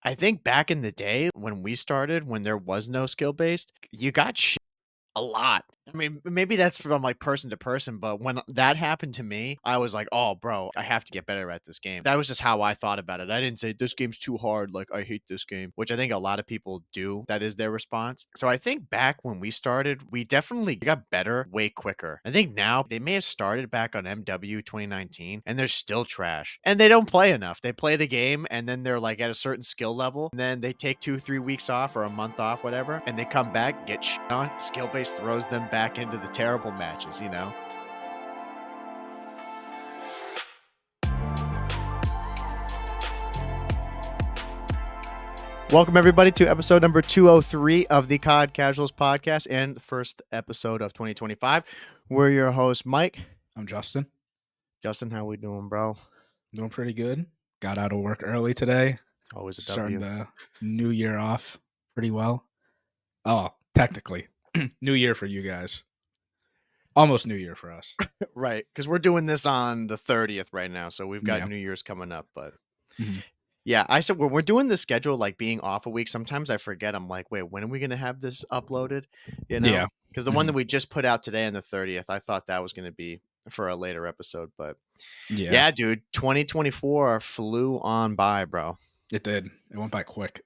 I think back in the day when we started, when there was no skill based, you got a lot. I mean, maybe that's from, like, person to person, but when that happened to me, I was like, "Oh, bro, I have to get better at this game." That was just how I thought about it. I didn't say, "This game's too hard, like, I hate this game," which I think a lot of people do. That is their response. So I think back when we started, we definitely got better way quicker. I think now they may have started back on MW 2019, and they're still trash. And they don't play enough. They play the game, and then they're, like, at a certain skill level, and then they take 2, 3 weeks off or a month off, whatever, and they come back, get on, skill base throws them back into the terrible matches, you know? Welcome, everybody, to episode number 203 of the COD Casuals podcast and the first episode of 2025. We're your host, Mike. I'm Justin. Justin, how we doing, bro? Doing pretty good. Got out of work early today. Always a Starting W. the new year off pretty well. Oh, technically, new year for you guys. Almost new year for us. Right, because we're doing this on the 30th right now, so we've got Yeah. New Year's coming up, but... Mhm. Yeah, I said when we're doing the schedule, like being off a week, sometimes I forget. I'm like, wait, when are we going to have this uploaded? You know? Yeah. Because the one that we just put out today on the 30th, I thought that was going to be for a later episode. But yeah, dude, 2024 flew on by, bro. It did. It went by quick.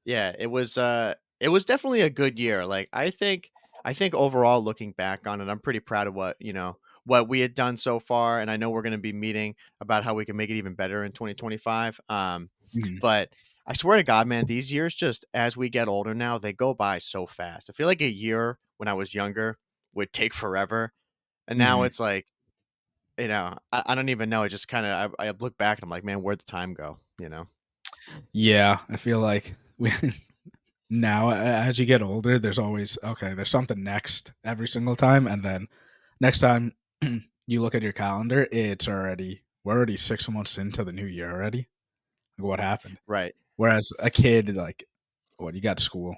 Yeah, it was definitely a good year. Like I think overall looking back on it, I'm pretty proud of what we had done so far, and I know we're going to be meeting about how we can make it even better in 2025. Mhm. But I swear to God, man, these years just as we get older now, they go by so fast. I feel like a year when I was younger would take forever, and now Mhm. it's like, I don't even know. It just kind of I look back and I'm like, man, where'd the time go? You know? Yeah, I feel like we now as you get older, there's always there's something next every single time, and then next time you look at your calendar, we're already 6 months into the new year already. Like, what happened? Right. Whereas a kid, like, you got school,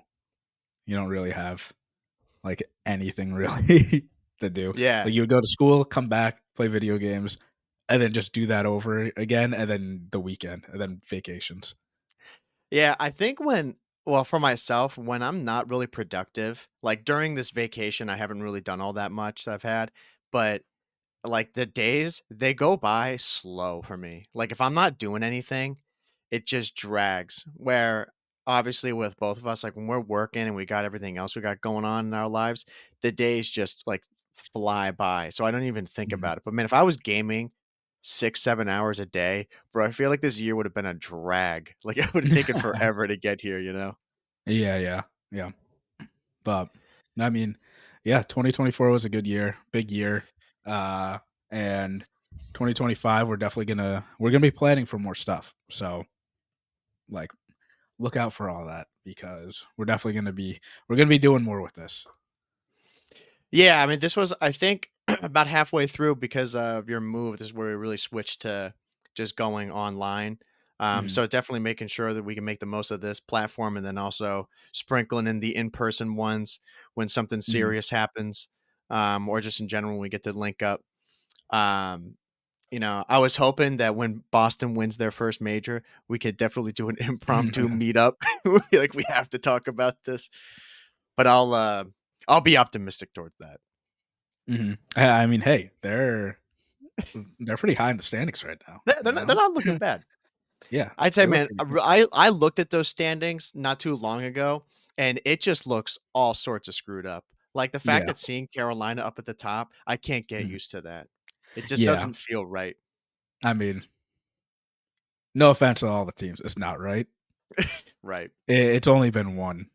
you don't really have like anything really to do. Yeah. Like, you would go to school, come back, play video games, and then just do that over again, and then the weekend, and then vacations. Yeah, I think for myself, when I'm not really productive, like during this vacation, I haven't really done all that much that I've had, but like the days, they go by slow for me. Like if I'm not doing anything, it just drags. Where obviously with both of us, like when we're working and we got everything else we got going on in our lives, the days just like fly by. So I don't even think Mhm. about it. But man, if I was gaming 6, 7 hours a day, bro, I feel like this year would have been a drag. Like it would have taken forever to get here, you know? Yeah. But I mean, yeah, 2024 was a good year, big year, uh, and 2025 we're gonna be planning for more stuff. So, like, look out for all that because we're gonna be doing more with this. Yeah, I mean, this was, I think, about halfway through because of your move. This is where we really switched to just going online. Mhm. So definitely making sure that we can make the most of this platform and then also sprinkling in the in-person ones when something Mhm. serious happens, or just in general when we get to link up. Um, I was hoping that when Boston wins their first major, we could definitely do an impromptu meetup. Like we have to talk about this, but I'll be optimistic towards that. Mhm. I mean, hey, they're pretty high in the standings right now, They're you not, they're know? not looking bad. Yeah, I'd say, they look man, pretty good. I looked at those standings not too long ago, and it just looks all sorts of screwed up. Like the fact Yeah. that seeing Carolina up at the top, I can't get Mhm. used to that. It just Yeah. doesn't feel right. I mean, no offense to all the teams, it's not right. Right. It's only been one.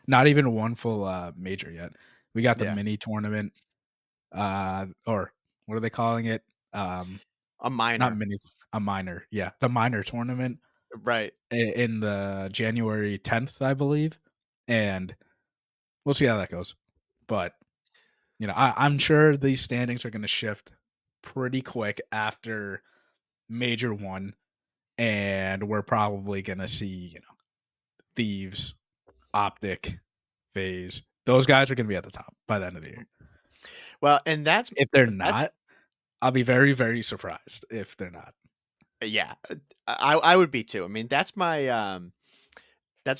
Not even one full, major yet. We got the Yeah. mini tournament, or what are they calling it? Um, A not minor. mini a minor, yeah, the minor tournament Right. in the January 10th, I believe, and we'll see how that goes. But, I'm sure these standings are gonna shift pretty quick after major 1, and we're probably gonna see, Thieves, Optic, FaZe. Those guys are gonna be at the top by the end of the year. Well, and that's If they're that's not, I'll be very, very surprised if they're not. Yeah, I would be too. I mean, that's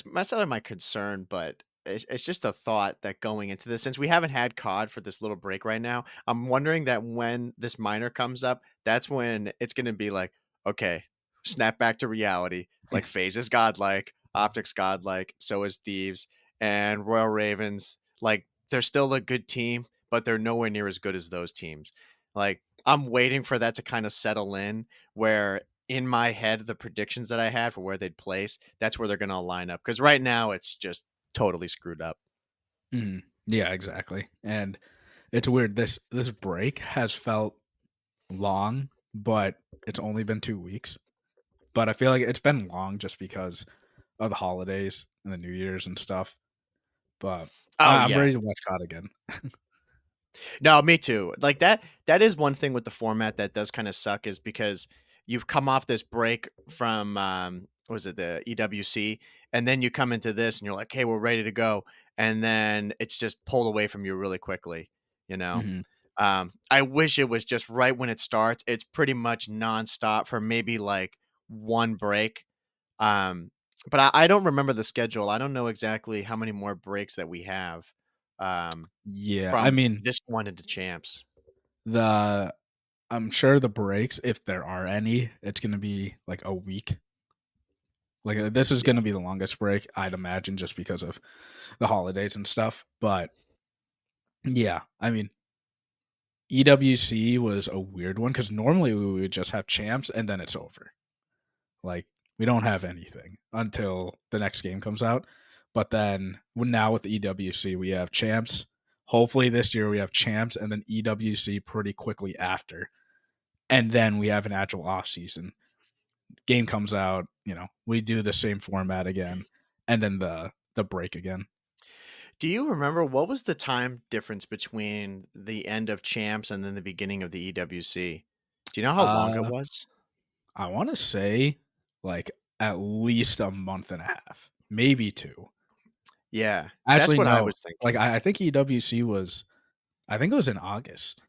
necessarily my concern, but it's just a thought that going into this, since we haven't had COD for this little break right now, I'm wondering that when this minor comes up, that's when it's going to be like, okay, snap back to reality. Like Phase is godlike, Optics godlike, so is Thieves, and Royal Ravens. Like they're still a good team, but they're nowhere near as good as those teams. Like I'm waiting for that to kind of settle in where in my head, the predictions that I had for where they'd place, that's where they're gonna line up. Because right now it's just totally screwed up. Mhm. Yeah, exactly. And it's weird. This break has felt long, but it's only been 2 weeks. But I feel like it's been long just because of the holidays and the New Year's and stuff. But Oh I'm yeah. ready to watch COD again. No, me too. Like that is one thing with the format that does kind of suck is because you've come off this break from was it the EWC, and then you come into this and you're like, hey, we're ready to go. And then it's just pulled away from you really quickly, you know. Mhm. I wish it was just right when it starts. It's pretty much nonstop for maybe like one break. Um, but I don't remember the schedule. I don't know exactly how many more breaks that we have Yeah, I from mean, this one into champs. the I'm sure the breaks, if there are any, it's gonna be like a week. Like this is Yeah. gonna be the longest break, I'd imagine, just because of the holidays and stuff. But yeah, I mean, EWC was a weird one because normally we would just have champs and then it's over. Like we don't have anything until the next game comes out. But then now with the EWC, we have champs. Hopefully this year we have champs and then EWC pretty quickly after. And then we have an actual off season. Game comes out, we do the same format again, and then the break again. Do you remember what was the time difference between the end of champs and then the beginning of the EWC? Do you know how long it Uh was? I want to say like at least a month and a half, maybe two. Yeah, that's Actually, what I no. was Like thinking. I think EWC was, I think it was in August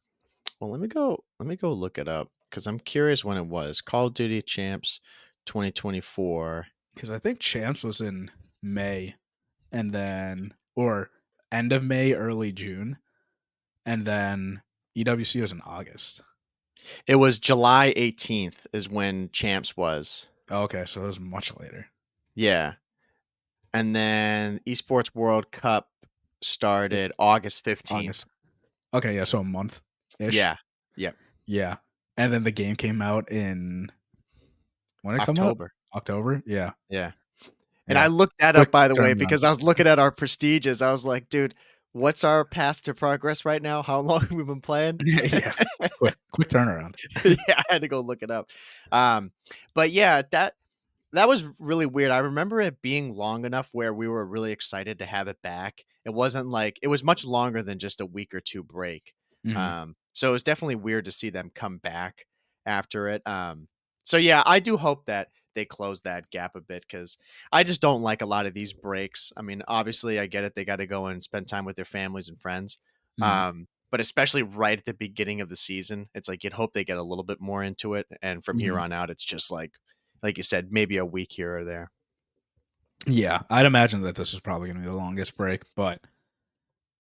Well, let me go look it up because I'm curious when it was. Call of Duty Champs 2024. because I think Champs was in May, and then or end of May, early June, and then EWC was in August. It was July 18th is when champs was. Okay, so it was much later. Yeah. And then Esports World Cup It, started August 15th. August. Okay, yeah, so a month ish. Yeah. Yep. Yeah, and then the game came out in, when did it come out? October. October. Yeah, Yeah. And I yeah. looked that Quick up, by the way, turnaround. because I was looking at our prestiges. I was like, dude, what's our path to progress right now? How long have we been playing? Yeah, quick turnaround. Yeah, I had to go look it up. Um, but yeah, that was really weird. I remember it being long enough where we were really excited to have it back. It wasn't like it was much longer than just a week or two break. Mhm, So it was definitely weird to see them come back after it. So yeah, I do hope that they close that gap a bit because I just don't like a lot of these breaks. I mean, obviously, I get it; they got to go and spend time with their families and friends. mhm, But especially right at the beginning of the season, it's like you'd hope they get a little bit more into it, and from here mhm. on out, it's just like you said, maybe a week here or there. Yeah, I'd imagine that this is probably gonna be the longest break, but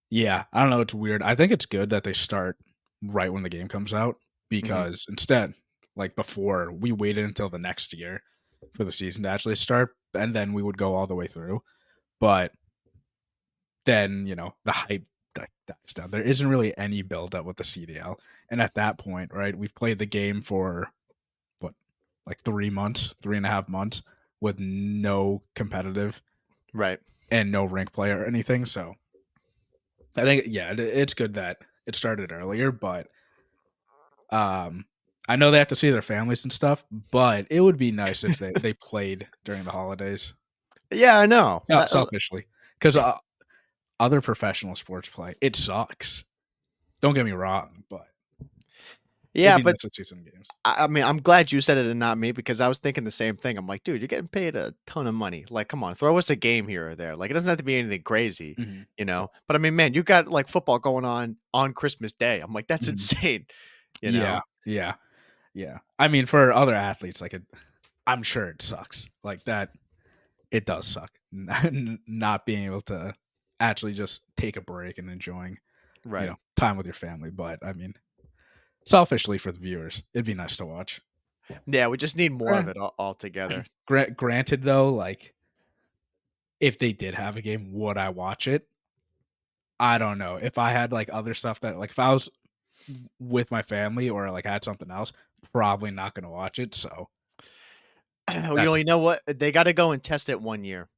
yeah, I don't know, it's weird. I think it's good that they start right when the game comes out Mhm. because instead, like before, we waited until the next year for the season to actually start, and then we would go all the way through. But then, the hype dies down. There isn't really any build up with the CDL. And at that point, right, we've played the game for what, like 3 months, 3.5 months with no competitive Right. and no rank play or anything. So I think, yeah, it's good that it started earlier, but um, I know they have to see their families and stuff, but it would be nice if they played during the holidays. Yeah, I know. Selfishly, because other professional sports play, it sucks. Don't get me wrong, but it'd Yeah, be but nice to see some games. I mean, I'm glad you said it and not me because I was thinking the same thing. I'm like, dude, you're getting paid a ton of money. Like, come on, throw us a game here or there. Like, it doesn't have to be anything crazy, Mhm. you know. But I mean, man, you got like football going on Christmas Day. I'm like, that's Mhm. insane, you Yeah, know. yeah. Yeah. I mean, for other athletes, like, I'm sure it sucks. Like, that it does suck not being able to actually just take a break and enjoying, Right. time with your family, but, I mean, selfishly for the viewers, it'd be nice to watch. Yeah, we just need more of Gra it altogether. Granted, though, like, if they did have a game, would I watch it? I don't know. If I had, like, other stuff that like, if I was with my family or, like, had something else, probably not gonna watch it, so Well, that's you know what? They gotta go and test it 1 year.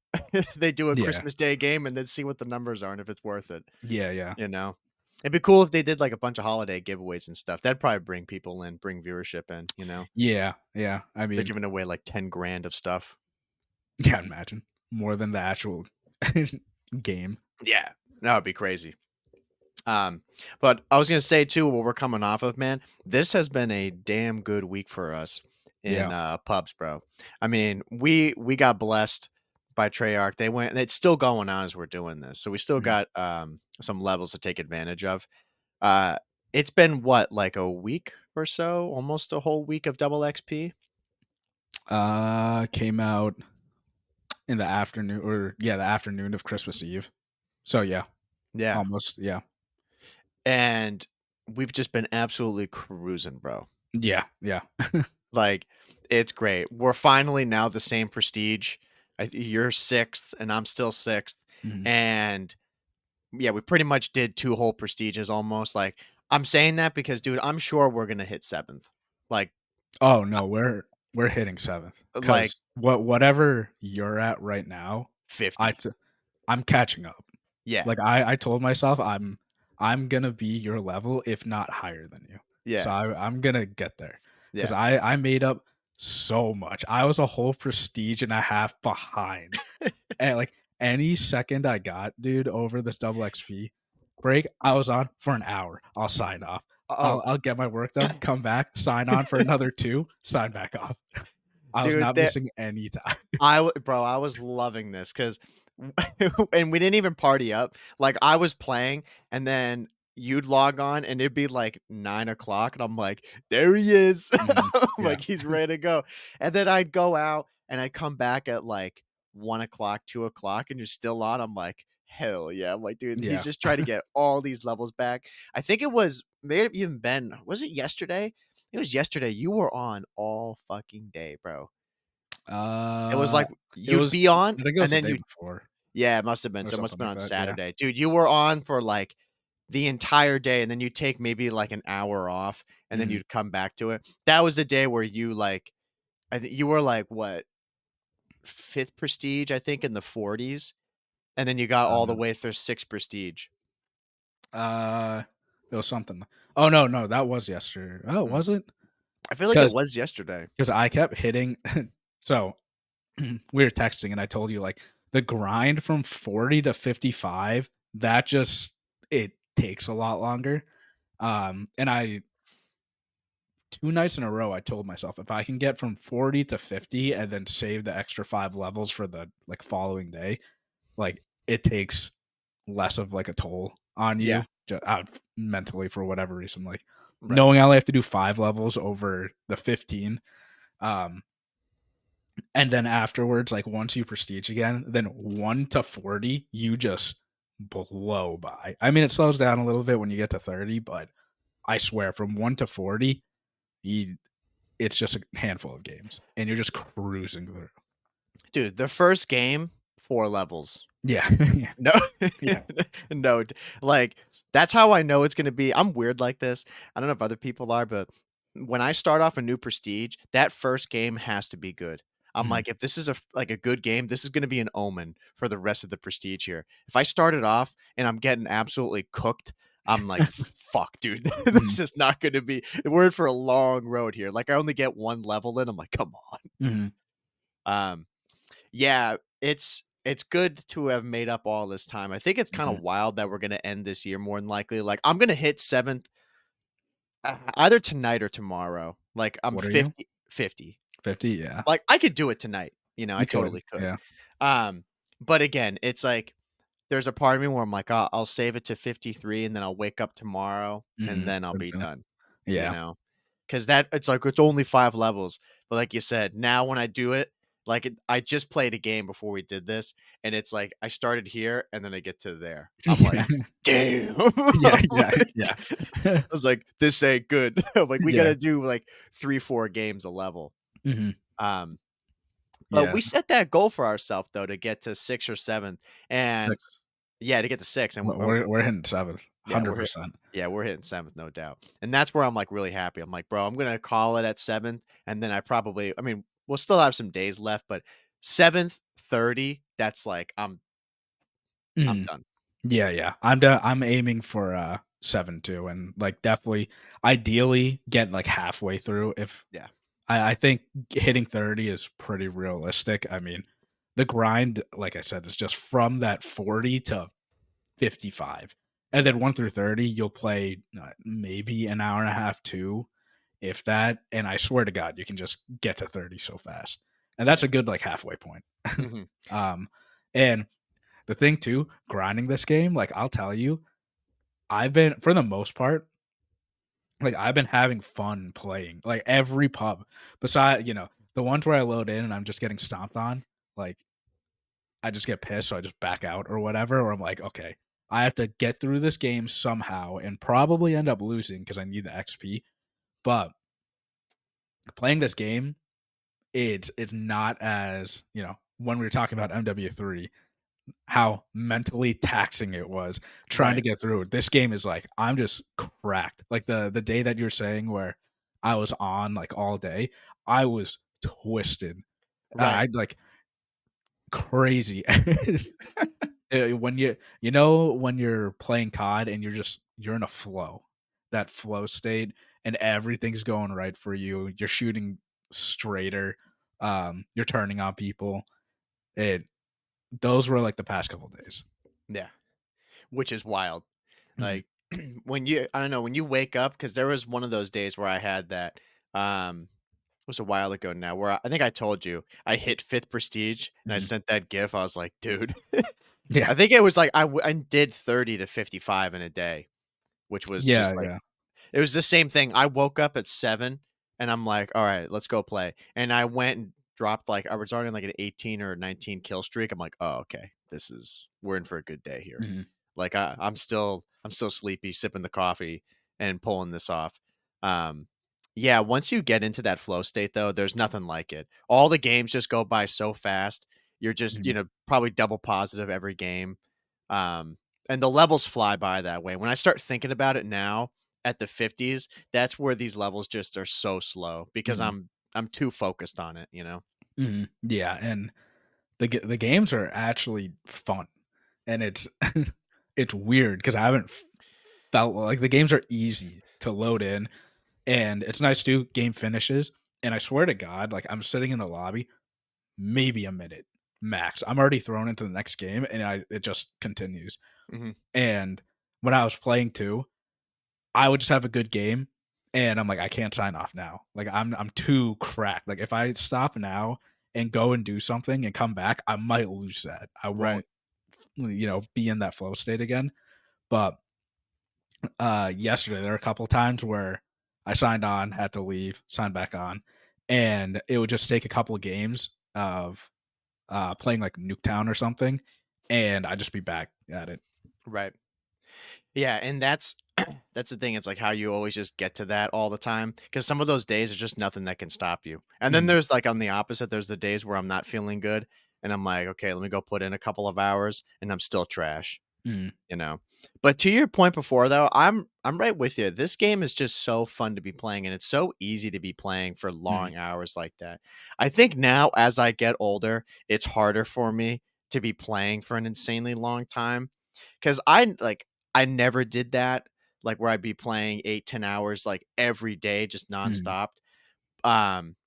They do a yeah. Christmas Day game and then see what the numbers are and if it's worth it, Yeah, yeah. you know? It'd be cool if they did, like, a bunch of holiday giveaways and stuff. That'd probably bring people in, bring viewership in, you know? Yeah, yeah. I They're mean, giving away, like, 10 grand of stuff. yeah, imagine. More than the actual game. Yeah. That would be crazy. Um, but I was gonna say too, what we're coming off of, man, this has been a damn good week for us in Yeah. pubs, bro. I mean, we got blessed by Treyarch. They went, it's still going on as we're doing this. So we still Mhm. got some levels to take advantage of. Uh it's been what, like a week or so, almost a whole week of double XP. Came out in the afternoon or yeah, the afternoon of Christmas Eve. So, yeah, Yeah. almost, yeah. And we've just been absolutely cruising, bro. Yeah, yeah. Like, it's great. We're finally now the same prestige. You're 6th and I'm still 6th, Mhm. and, yeah, we pretty much did 2 whole prestiges almost, like, I'm saying that because, dude, I'm sure we're gonna hit 7th. Like Oh, no, we're hitting 7th like, because whatever you're at right now, I 50. t I'm catching up. Yeah, Like, I told myself I'm gonna be your level, if not higher than you. So, yeah, I'm gonna get there because yeah. I made up so much. I was a whole prestige and a half behind. And, like, any second I got, dude, over this double XP break, I was on for an hour. I'll sign off. Oh, I'll get my work done, come back, sign on for another 2, sign back off. I was dude, not missing any time. bro, I was loving this because, and we didn't even party up. Like, I was playing, and then you'd log on, and it'd be like 9 o'clock, and I'm like, "There he is!" Mhm. I'm Yeah. like, "He's ready to go." And then I'd go out, and I'd come back at like 1 o'clock, 2 o'clock, and you're still on. I'm like, "Hell yeah!" I'm like, "Dude, he's Yeah. just trying to get all these levels back." I think it was may have even been, was it yesterday? It was yesterday. You were on all fucking day, bro. It was Uh, like it you'd was be on, I think it and was the then day you, before yeah, it must have been. or So it must something have been like on that, yeah. Saturday. Dude, you were on for like the entire day, and then you take maybe like an hour off, and then Mhm. you'd come back to it. That was the day where you like, I think you were like what, fifth prestige, I think, in the 40s, and then you got all the Uh way through sixth prestige. uh, it was something. Oh, no, no, that was yesterday. Oh, Mm. was it? I feel like it Because was yesterday. I kept hitting so we were texting and I told you like the grind from 40 to 55, that just it takes a lot longer. And I 2 nights in a row I told myself if I can get from 40 to 50 and then save the extra 5 levels for the like following day, like it takes less of like a toll on Yeah, you mentally for whatever reason. Like right. knowing I only have to do 5 levels over the 15, um, and then afterwards, like once you prestige again, then 1 to 40, you just blow by. I mean, it slows down a little bit when you get to 30, but I swear from 1 to 40, you, it's just a handful of games and you're just cruising through. Dude, the first game, 4 levels. Yeah. Yeah. No, Yeah. no, like, that's how I know it's gonna be. I'm weird like this. I don't know if other people are, but when I start off a new prestige, that first game has to be good. I'm Mhm. like, if this is like a good game, this is gonna be an omen for the rest of the prestige here. If I start it off and I'm getting absolutely cooked, I'm like, fuck, dude, Mhm. this is not gonna be. We're in for a long road here. Like, I only get one level in. I'm like, come on. Mhm. Um, yeah, it's good to have made up all this time. I think it's kinda Mhm. wild that we're gonna end this year more than likely. Like, I'm gonna hit 7th, either tonight or tomorrow. Like, I'm What are you? 50. 50? Yeah. Like, I could do it tonight, I You could. totally could. Yeah. Um, but again, it's like, there's a part of me where I'm like, I'll save it to 53, and then I'll wake up tomorrow, and Mhm. then I'll be done, you Yeah. know? 'cause that it's like, it's only 5 levels, but like you said, now when I do it, like, I just played a game before we did this, and it's like, I started here, and then I get to there. I'm like, Yeah. "Damn." Yeah, yeah, Like, yeah. I was like, "This ain't good." I'm like, "We Yeah. gotta do, like, 3, 4 games a level." Mhm. Um, but Yeah. we set that goal for ourselves though, to get to 6 or 7, and 6. yeah, to get to 6, and We're hitting 7th, yeah, we're hit 100%. yeah, we're hitting 7th, no doubt, and that's where I'm, like, really happy. I'm like, "Bro, I'm gonna call it at 7th, and then I mean, we'll still have some days left, but 7th, 30, that's like, I'm Mhm. done." Yeah, yeah. I'm aiming for, 7 too, and, like, definitely ideally get, like, halfway through if Yeah, I think hitting 30 is pretty realistic. I mean, the grind, like I said, is just from that 40 to 55. And yeah, then 1 through 30, you'll play, maybe an hour and a half, 2, if that, and I swear to God, you can just get to 30 so fast. And that's right. a good, like, halfway point. Mhm. Um, and the thing too, grinding this game, like, I'll tell you, I've been for the most part, like, I've been having fun playing, like, every pub beside the ones where I load in and I'm just getting stomped on, like, I just get pissed, so I just back out or whatever, or I'm like, "Okay, I have to get through this game somehow and probably end up losing because I need the XP." But playing this game, it's not as, when we were talking about MW3, how mentally taxing it was trying to Right, get through it. This game is like, I'm just cracked. Like the day that you're saying where I was on like all day, I was twisted. right, I like crazy. When when you're playing COD and you're in a flow, that flow state, and everything's going right for you. You're shooting straighter. You're turning on people. It Those were like the past couple days. yeah, which is wild. Mhm. Like, when you I don't know, when you wake up, because there was one of those days where I had that, it was a while ago now, where I think I told you, I hit 5th prestige, and I Mhm. sent that GIF, I was like, "Dude." Yeah. I think it was like I did 30 to 55 in a day, which was Yeah, just like yeah. it was the same thing. I woke up at 7 and I'm like, "All right, let's go play." And I went and dropped like I was already on like an 18 or 19 kill streak. I'm like, "Oh, okay. We're in for a good day here." Mhm. Like I'm still sleepy, sipping the coffee and pulling this off. Um yeah, once you get into that flow state though, there's nothing like it. All the games just go by so fast. You're just, Mhm. probably double positive every game. Um and the levels fly by that way. When I start thinking about it now at the 50s, that's where these levels just are so slow because Mhm. I'm too focused on it, you know? Mhm. Yeah, and the games are actually fun, and it's it's weird because I haven't felt like the games are easy to load in, and it's nice too. Game finishes, and I swear to God, like I'm sitting in the lobby, maybe a minute max. I'm already thrown into the next game, and it just continues. Mhm. And when I was playing too, I would just have a good game, and I'm like, I can't sign off now. Like I'm too cracked. Like if I stop now and go and do something and come back, I might lose that. I Right. won't, be in that flow state again. But yesterday there were a couple times where I signed on, had to leave, signed back on, and it would just take a couple of games of playing like Nuketown or something, and I'd just be back at it. Right. Yeah, and that's the thing, it's like how you always just get to that all the time because some of those days are just nothing that can stop you. And then Mhm, there's, like, on the opposite, there's the days where I'm not feeling good, and I'm like, "Okay, let me go put in a couple of hours," and I'm still trash, mhm, you know? But to your point before, though, I'm right with you. This game is just so fun to be playing, and it's so easy to be playing for mhm, long hours like that. I think now as I get older, it's harder for me to be playing for an insanely long time. 'Cause I never did that, like, where I'd be playing 8, 10 hours, like, every day, just mhm, nonstop. Um,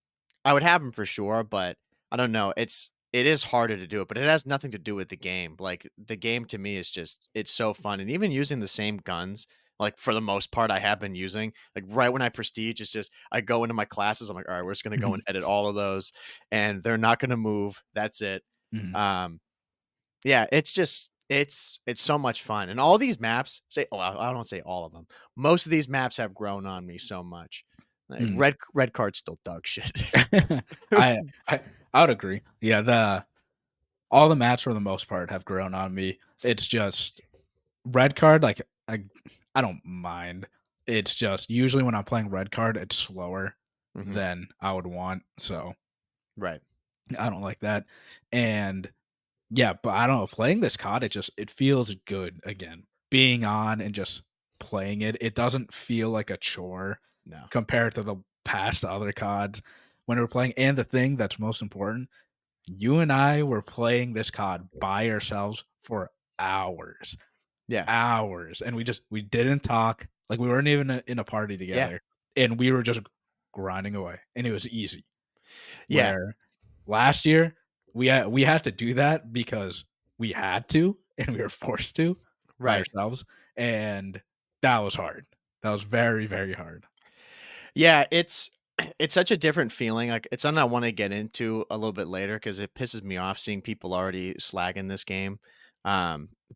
I would have them for sure, but I don't know, it is harder to do it, but it has nothing to do with the game. Like, the game to me is just it's so fun, and even using the same guns, like, for the most part, I have been using, like, right when I prestige, it's just I go into my classes, I'm like, "Alright, we're just gonna go mhm, and edit all of those, and they're not gonna move, that's it." mhm, Um yeah, it's just it's so much fun, and all these maps say oh, I don't say all of them. Most of these maps have grown on me so much. Like, Mm. red card's still dog shit. I I I would agree. Yeah, the all the maps for the most part have grown on me. It's just red card, like I don't mind. It's just usually when I'm playing red card, it's slower Mhm. than I would want. So Right. I don't like that. And yeah, but I don't know, playing this COD, it feels good again. Being on and just playing it, it doesn't feel like a chore No. compared to the past other CODs when we're playing. And the thing that's most important, you and I were playing this COD by ourselves for hours, Yeah. hours, and we didn't talk. Like we weren't even in a party Yeah. together, and we were just grinding away, and it was easy. Yeah. Where last year we had to do that because we had to and we were forced to by Right. ourselves, and that was hard. That was very, very hard. Yeah, it's such a different feeling, like, it's something I wanna get into a little bit later because it pisses me off seeing people already slagging this game,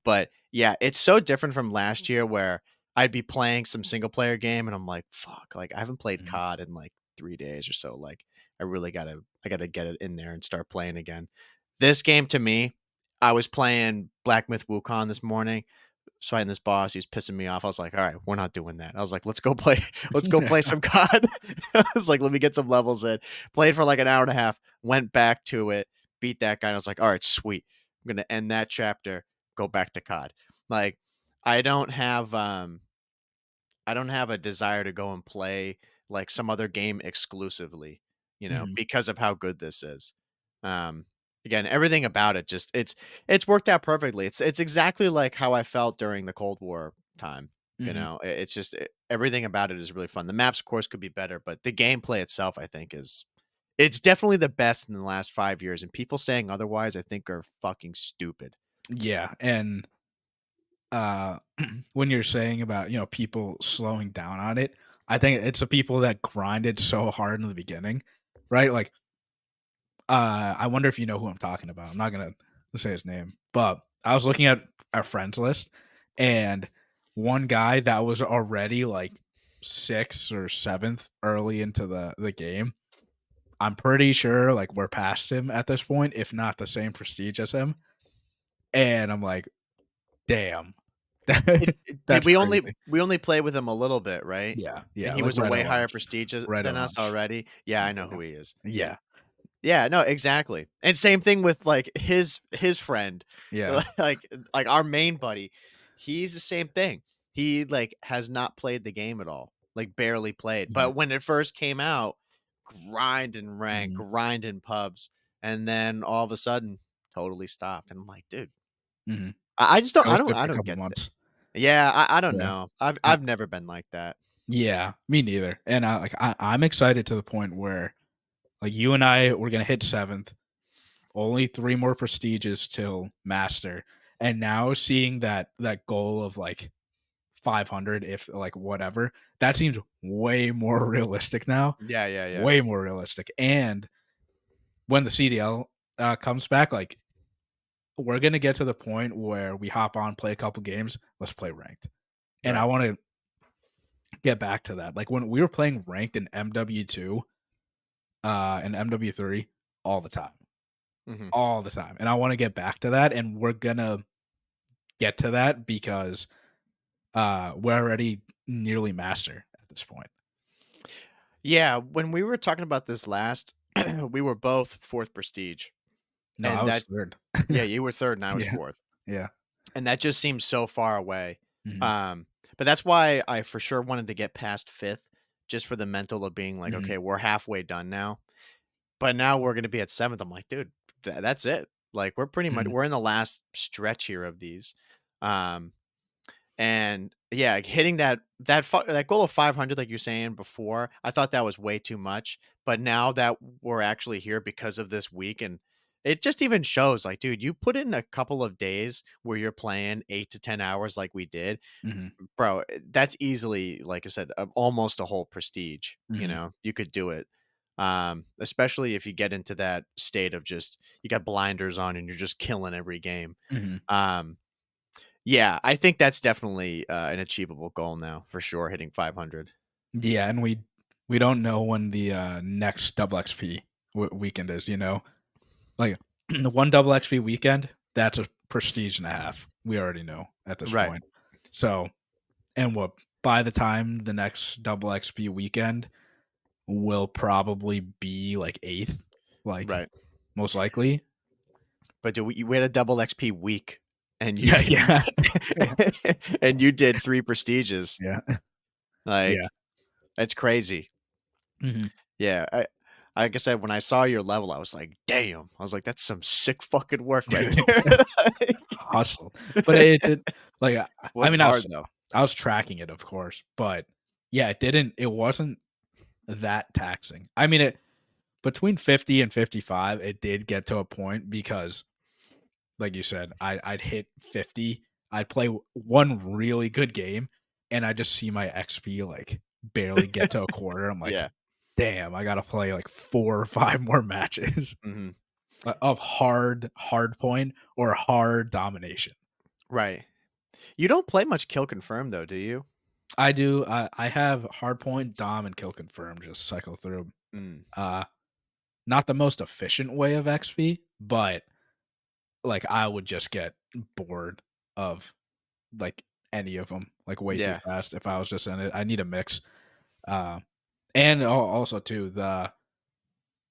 but, yeah, it's so different from last year where I'd be playing some single player game, and I'm like, "Fuck," like, I haven't played Mhm. COD in, like, 3 days or so, like, I gotta get it in there and start playing again. This game to me, I was playing Black Myth Wukong this morning, was fighting this boss. He was pissing me off. I was like, all right, we're not doing that. I was like, let's go play, let's go play some COD. I was like, let me get some levels in. Played for like an hour and a half, went back to it, beat that guy. And I was like, all right, sweet. I'm gonna end that chapter, go back to COD. Like, I don't have I don't have a desire to go and play like some other game exclusively, Mhm. because of how good this is. Um, Again, everything about it just it's worked out perfectly. It's exactly like how I felt during the Cold War time. Mhm. It's just everything about it is really fun. The maps, of course, could be better, but the gameplay itself, I think, is it's definitely the best in the last 5 years. And people saying otherwise, I think, are fucking stupid. Yeah, and uh when you're saying about, people slowing down on it, I think it's the people that grinded so hard in the beginning, right? Like, I wonder if you know who I'm talking about. I'm not gonna say his name, but I was looking at our friends list, and one guy that was already like 6th or 7th early into the game. I'm pretty sure like we're past him at this point, if not the same prestige as him. And I'm like, damn, Did that's crazy. we only play with him a little bit, right? Yeah, And yeah, he like was a right way at higher lunch, prestige right at than us lunch. already. Yeah, I know Yeah, who he is. Yeah. yeah, Yeah, no, exactly. And same thing with like his friend. yeah, Like our main buddy. He's the same thing. He like has not played the game at all. Like barely played. mhm, But when it first came out, grind and rank, mhm, grind in pubs, and then all of a sudden totally stopped. And I'm like, dude, mhm. I just don't Ghosted I for a don't couple get that. months. Yeah, I don't Yeah, know. I I've never been like that. yeah, me neither. And I'm excited to the point where like you and I we're gonna hit 7th, only 3 more prestiges till master, and now seeing that goal of like 500, if like whatever, that seems way more realistic now, Yeah, yeah, yeah. way more realistic. And when the CDL comes back, like we're gonna get to the point where we hop on, play a couple games, let's play ranked. And I Right. want to get back to that. Like when we were playing ranked in MW2 and MW3 all the time, Mhm. all the time. And I want to get back to that, and we're gonna get to that because we're already nearly master at this point. Yeah, when we were talking about this last, we were both 4th prestige, No, I and was that third. yeah, you were 3rd and I was Yeah, 4th, yeah. and that just seems so far away, Mhm, um, but that's why I for sure wanted to get past 5th, just for the mental of being like, mhm, "Okay, we're halfway done now," but now we're gonna be at 7th, I'm like, "Dude, that's it." Like, we're pretty much mhm, we're in the last stretch here of these, um and yeah, like, hitting that goal of 500 like you're saying before, I thought that was way too much, but now that we're actually here because of this week, and it just even shows like, dude, you put in a couple of days where you're playing 8 to 10 hours like we did, mhm, bro, that's easily, like I said, almost a whole prestige, mhm, you could do it. Especially if you get into that state of just you got blinders on and you're just killing every game. mhm. Um yeah, I think that's definitely, an achievable goal now for sure, hitting 500. Yeah, and we we don't know when the next double XP weekend is. Like the one double XP weekend, that's a prestige and a half. We already know at this Right. point. So, and what by the time the next double XP weekend will probably be like eighth, like Right. most likely. But we had a double XP week, and you Yeah, yeah, yeah, and you did 3 prestiges. yeah, yeah. Like, that's crazy. Hmm. Yeah, like I said, when I saw your level, I was like, "Damn." I was like, "That's some sick fucking work right Dude, there." hustle, but it did. Like, I Wasn't mean, hard though. I was tracking it, of course, but yeah, it didn't. It wasn't that taxing. I mean, it between 50 and 55, it did get to a point because, like you said, I'd hit 50. I'd play one really good game, and I just see my XP like barely get to a quarter. I'm like, Yeah. damn, I gotta play like 4 or 5 more matches Mhm. of hard point or hard domination. Right. You don't play much kill confirm though, do you? I do. I have hard point, dom, and kill confirm. Just cycle through. Mm. Uh, Not the most efficient way of XP, but like I would just get bored of like any of them like way too Yeah. fast if I was just in it. I need a mix. Uh, and also too the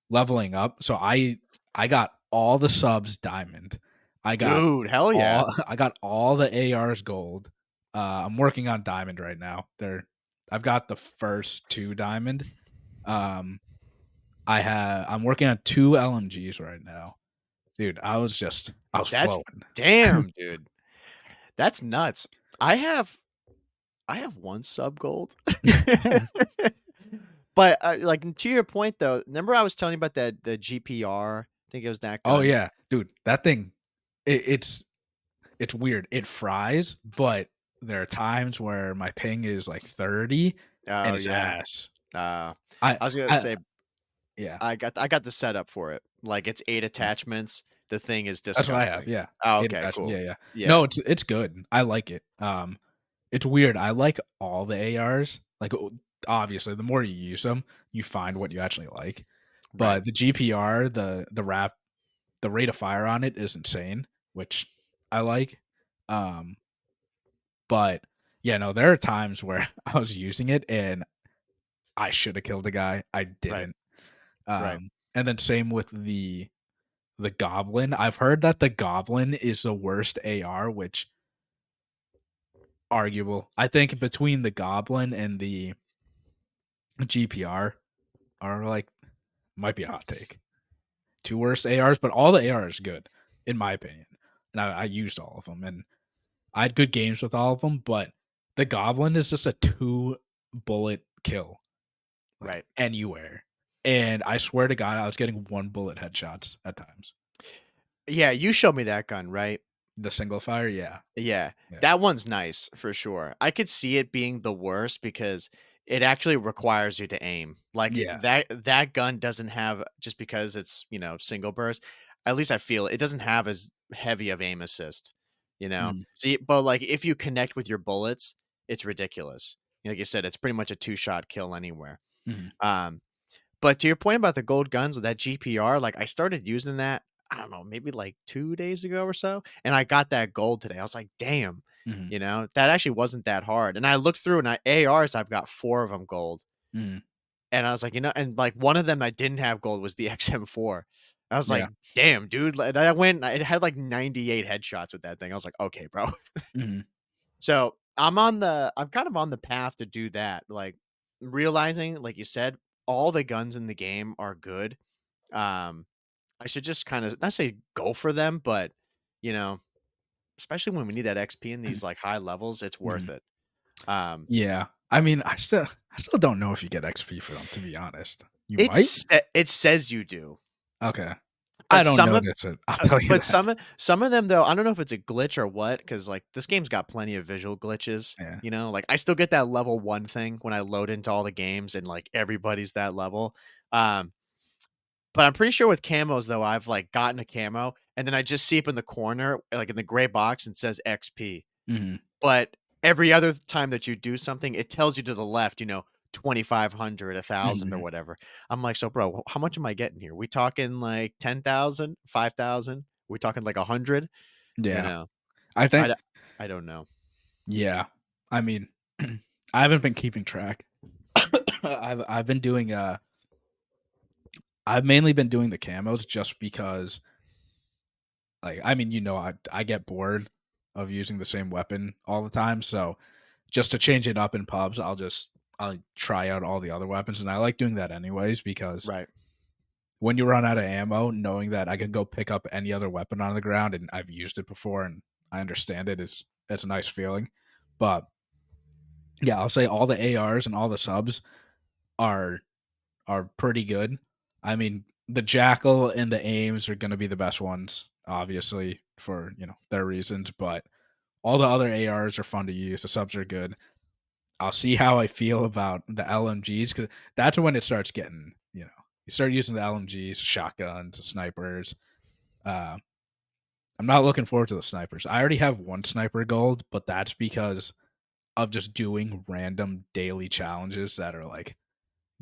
leveling up. So I got all the subs diamond. I got Dude, hell yeah. I got all the ARs gold. I'm working on diamond right now. I've got the first 2 diamond. Um, I'm working on 2 LMGs right now. Dude, I was That's flowing. damn, dude. That's nuts. I have I have 1 sub gold. But, like, to your point, though, remember I was telling you about that the GPR? I think it was that Oh gun. yeah, dude, that thing it's weird. It fries, but there are times where my ping is like 30 and Oh, it's yeah. ass. Uh, I I was gonna I say yeah, I got the setup for it. Like, it's 8 yeah. attachments. The thing is That's what I have. disgusting. Yeah. Oh, 8 okay, attachment. cool. Yeah, yeah. Yeah, No, it's good. I like it. It's weird. I like all the ARs. Like obviously, the more you use them, you find what you actually like. right, But the GPR, the rate of fire on it is insane, which I like. Um, but yeah, no, there are times where I was using it and I should have killed a guy. I right, didn't. right. And then same with the goblin. I've heard that the goblin is the worst AR, which arguable. I think between the goblin and the GPR are like might be a hot take. 2 worst ARs, but all the ARs good in my opinion. And I used all of them, and I had good games with all of them. But the goblin is just a 2 bullet kill, like Right. anywhere. And I swear to God, I was getting 1 bullet headshots at times. Yeah, you showed me that gun, right? The single fire, yeah, Yeah, yeah, that one's nice for sure. I could see it being the worst because it actually requires you to aim. Like yeah, that gun doesn't have just because it's, single burst. At least I feel it doesn't have as heavy of aim assist, you know. mhm, See, but like if you connect with your bullets, it's ridiculous. Like you said, it's pretty much a two-shot kill anywhere. mhm, Um but to your point about the gold guns with that GPR, like, I started using that, I don't know, maybe, like, 2 days ago or so, and I got that gold today. I was like, "Damn," mhm, that actually wasn't that hard, and I looked through and ARs, I've got 4 of them gold, mhm, and I was like, and, like, one of them I didn't have gold was the XM4. I was like, yeah, "Damn, dude," like, I went it had, like, 98 headshots with that thing. I was like, "Okay, bro." mhm, So, I'm kind of on the path to do that, like, realizing, like you said, all the guns in the game are good. Um, I should just kinda not say go for them, but, you know, especially when we need that XP in these, like, high levels, it's worth mhm. it. Um, Yeah. I mean, I still don't know if you get XP for them, to be honest. You might? it says you do, Okay. I but don't some of notice it, I'll tell you but that. some of them, though, I don't know if it's a glitch or what, because like, this game's got plenty of visual glitches, Yeah. like, I still get that level 1 thing when I load into all the games and, like, everybody's that level. Um, but I'm pretty sure with camos, though, I've, like, gotten a camo, and then I just see up in the corner, like, in the gray box, and it says XP. Mhm. But every other time that you do something, it tells you to the left, 2,500, 1,000 or Mhm. whatever. I'm like, "So, bro, how much am I getting here? We talking like 10,000, 5,000? We talking like 100?" You Yeah. know? I I think d I don't know. yeah. I mean, I haven't been keeping track. I've been doing, I've mainly been doing the camos just because, like, I mean, I get bored of using the same weapon all the time, so just to change it up in pubs, I'll try out all the other weapons, and I like doing that anyways because Right. when you run out of ammo, knowing that I can go pick up any other weapon on the ground and I've used it before and I understand it is it's a nice feeling. But yeah, I'll say all the ARs and all the subs are are pretty good. I mean, the Jackal and the Aims are going to be the best ones, obviously for their reasons. But all the other ARs are fun to use. The subs are good. I'll see how I feel about the LMGs because that's when it starts getting you start using the LMGs, shotguns, the snipers. Uh, I'm not looking forward to the snipers. I already have one sniper gold, but that's because of just doing random daily challenges that are like